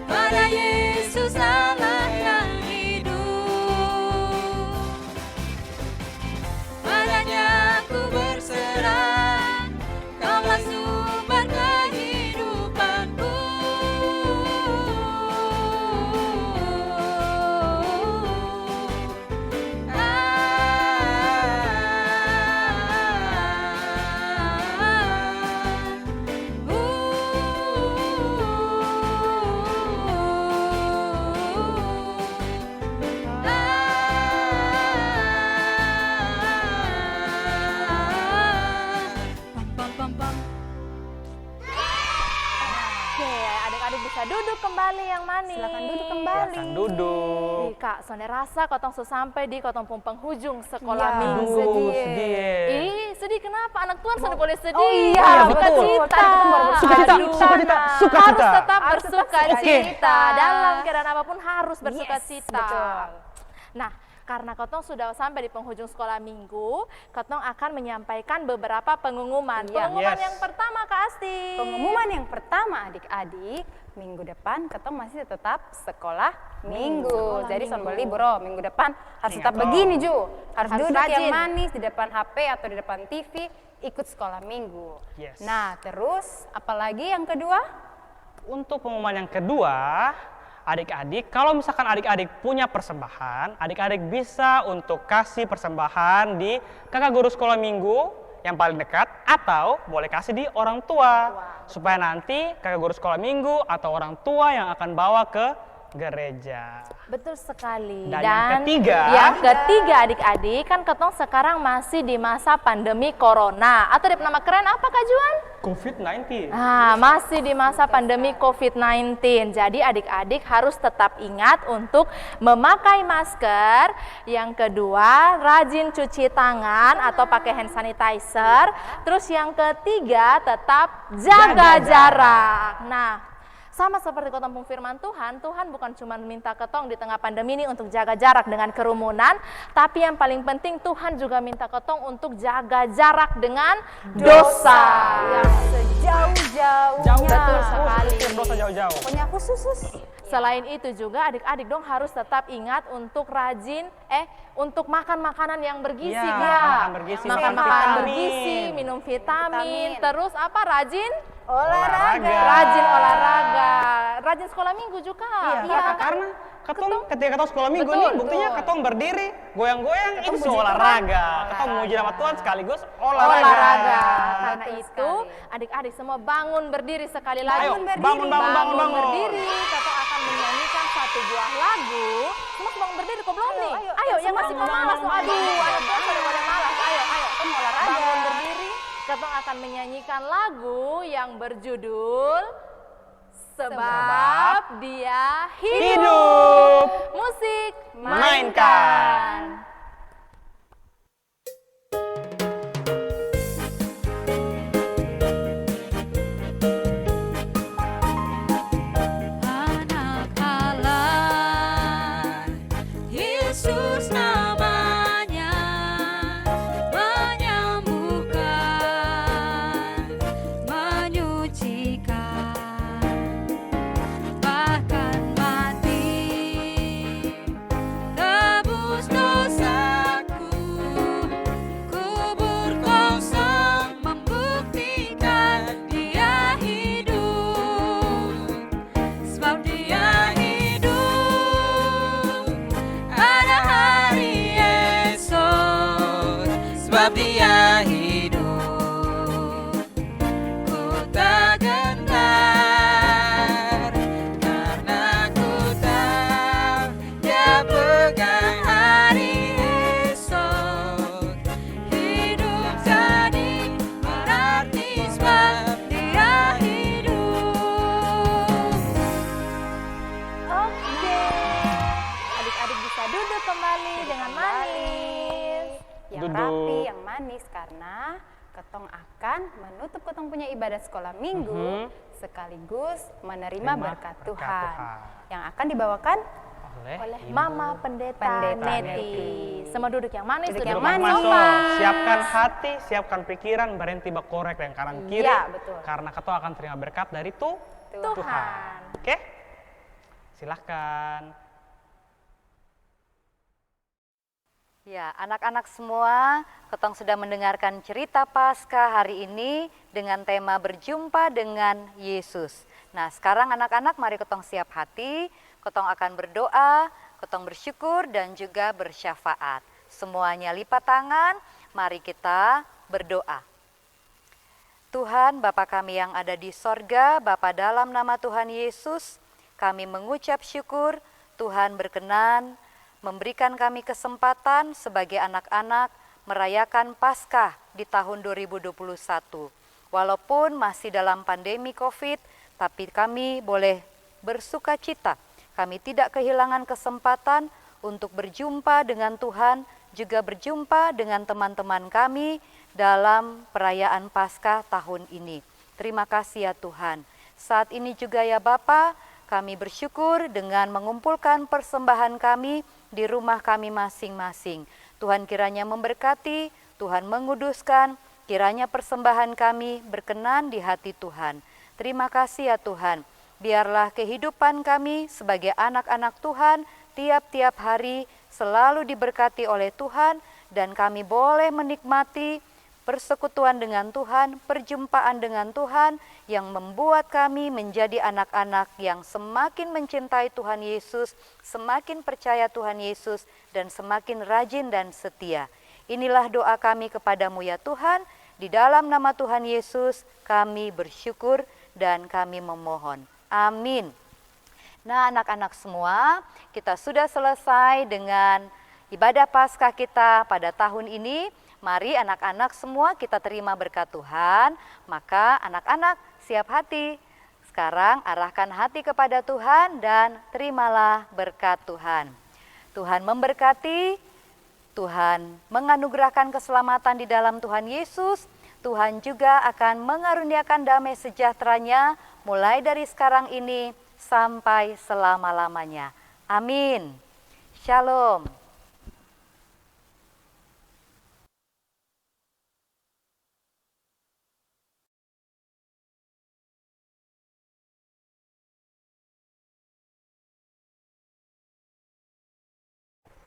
pada Yesus Allah yang hidup. duduk kembali yang manis. Silakan duduk kembali. Silakan duduk. Ih, Kak, Sonde rasa kotong sampai di kotong pun penghujung sekolah Iya, minggu. sedih. Sedih. Ih, sedih kenapa? Anak Tuhan sudah boleh sedih. Oh iya, iya, bersuka betul. cita. Tadi kita baru bersuka cita, Aduh, suka cita, suka harus cita. tetap Harus bersuka tetap cita. cita. Dalam keadaan apapun harus bersuka Yes, cita. betul. Nah, karena Kotong sudah sampai di penghujung sekolah minggu, Kotong akan menyampaikan beberapa pengumuman. Iya. Pengumuman Yes. yang pertama, Kak Asti. Pengumuman yang pertama adik-adik, minggu depan Ketong masih tetap sekolah minggu. Jadi Sonboli bro, minggu depan harus Ingat tetap loh. begini Ju. Harus Harus duduk yang rajin. manis di depan HP atau di depan TV, ikut sekolah minggu. Yes. Nah terus apalagi yang kedua? Untuk pengumuman yang kedua, adik-adik, kalau misalkan adik-adik punya persembahan, adik-adik bisa untuk kasih persembahan di kakak guru sekolah minggu yang paling dekat, atau boleh kasih di orang tua, supaya nanti kakak guru sekolah minggu atau orang tua yang akan bawa ke gereja. Betul sekali. Dan yang ketiga? Yang ketiga adik-adik, kan Ketong sekarang masih di masa pandemi corona. Atau di nama keren apa Kak Juan? COVID-19. Nah, masih di masa pandemi COVID-19. Jadi adik-adik harus tetap ingat untuk memakai masker. Yang kedua, rajin cuci tangan atau pakai hand sanitizer. Terus yang ketiga, tetap jaga jarak. Nah, sama seperti Kotong firman Tuhan, Tuhan bukan cuma minta Ketong di tengah pandemi ini untuk jaga jarak dengan kerumunan, tapi yang paling penting Tuhan juga minta Ketong untuk jaga jarak dengan dosa. Yang sejauh-jauhnya. Jauh. Betul sekali. Usir dosa jauh-jauh. Pokoknya khusus. Selain itu juga adik-adik dong harus tetap ingat untuk rajin untuk makan makanan yang bergizi, Iya, Kak. makan bergizi, Makan makan makanan vitamin. bergizi, minum vitamin, terus apa? Rajin Olahraga. rajin olahraga, rajin sekolah minggu juga. Iya, karena Ketong ketika Ketong sekolah minggu Betul, nih, buktinya betul. Ketong berdiri, goyang-goyang, itu puji olahraga. Tuhan. Ketong muji nama Tuhan sekaligus Olahraga. olahraga. Karena Betul itu sekali. adik-adik semua bangun berdiri sekali lagi. Ayo, bangun. berdiri. Kita akan menyanyikan satu buah lagu. Semua bangun berdiri kok belum nih? Ayo, yang masih mau malas tuh. Aduh, anak Tuhan pada malas. Ayo. Kan olahraga. Bangun berdiri. Kita akan menyanyikan lagu yang berjudul Sebab Dia Hidup. Musik Mainkan. Anak Allah, Yesus namanya, menyembuhkan, menyucikan, bahkan mati, tebus dosaku, kubur kosong membuktikan Dia hidup. Sebab Dia hidup, ada hari esok. Sebab Dia hidup, ku tak gentar, karena ku tahu Dia pegang hari esok. Hidup jadi berarti sebab Dia hidup. Oke. Adik-adik bisa duduk kembali dengan manis. Yang Duduk. rapi, yang manis karena Ketong akan menutup Ketong punya ibadah sekolah minggu sekaligus menerima berkat Tuhan yang akan dibawakan Oleh Mama Pendeta, Pendeta Neti. Neti. Semua duduk yang manis, Duduk duduk yang yang manis. sopan. Siapkan hati, siapkan pikiran, berhenti berkorek yang kanan kiri. Iya, betul. Karena Ketong akan terima berkat dari Tuhan. Tuhan. Oke? Silahkan. Ya, anak-anak semua, Ketong sudah mendengarkan cerita Paskah hari ini dengan tema berjumpa dengan Yesus. Nah, sekarang anak-anak mari Ketong siap hati, Ketong akan berdoa, Ketong bersyukur dan juga bersyafaat. Semuanya lipat tangan, mari kita berdoa. Tuhan, Bapa kami yang ada di sorga, Bapa dalam nama Tuhan Yesus, kami mengucap syukur, Tuhan berkenan memberikan kami kesempatan sebagai anak-anak merayakan Paskah di tahun 2021. Walaupun masih dalam pandemi COVID, tapi kami boleh bersukacita. Kami tidak kehilangan kesempatan untuk berjumpa dengan Tuhan, juga berjumpa dengan teman-teman kami dalam perayaan Paskah tahun ini. Terima kasih ya Tuhan. Saat ini juga ya Bapa, kami bersyukur dengan mengumpulkan persembahan kami di rumah kami masing-masing. Tuhan kiranya memberkati, Tuhan menguduskan, kiranya persembahan kami berkenan di hati Tuhan. Terima kasih ya Tuhan. Biarlah kehidupan kami sebagai anak-anak Tuhan tiap-tiap hari selalu diberkati oleh Tuhan, dan kami boleh menikmati persekutuan dengan Tuhan, perjumpaan dengan Tuhan yang membuat kami menjadi anak-anak yang semakin mencintai Tuhan Yesus, semakin percaya Tuhan Yesus, dan semakin rajin dan setia. Inilah doa kami kepadamu ya Tuhan, di dalam nama Tuhan Yesus kami bersyukur dan kami memohon. Amin. Nah anak-anak semua, kita sudah selesai dengan ibadah Paskah kita pada tahun ini. Mari anak-anak semua kita terima berkat Tuhan. Maka anak-anak siap hati. Sekarang arahkan hati kepada Tuhan dan terimalah berkat Tuhan. Tuhan memberkati, Tuhan menganugerahkan keselamatan di dalam Tuhan Yesus. Tuhan juga akan mengaruniakan damai sejahtera-Nya mulai dari sekarang ini sampai selama-lamanya. Amin. Shalom.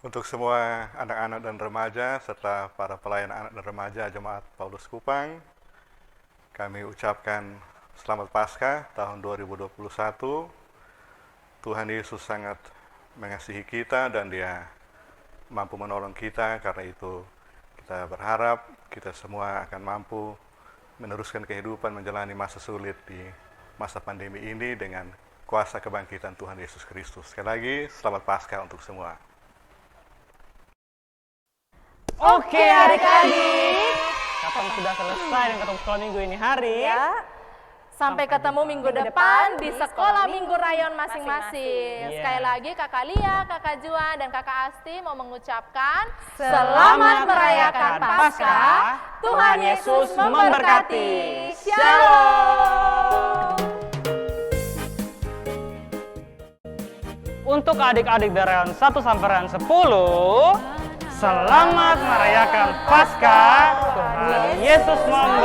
Untuk semua anak-anak dan remaja serta para pelayan anak dan remaja Jemaat Paulus Kupang, kami ucapkan Selamat Paskah tahun 2021. Tuhan Yesus sangat mengasihi kita dan Dia mampu menolong kita. Karena itu kita berharap kita semua akan mampu meneruskan kehidupan menjalani masa sulit di masa pandemi ini dengan kuasa kebangkitan Tuhan Yesus Kristus. Sekali lagi, Selamat Paskah untuk semua. Oke adik-adik, katong sudah selesai dengan katong sekolah minggu ini hari. Ya. Sampai ketemu minggu depan di sekolah minggu rayon masing-masing. Iya. Sekali lagi Kakak Lia, Kakak Juan, dan Kakak Asti mau mengucapkan Selamat merayakan Paskah. Tuhan Yesus memberkati. Shalom. Untuk adik-adik dari rayon 1 sampai rayon 10, selamat merayakan Paskah. Tuhan Yesus memberkati.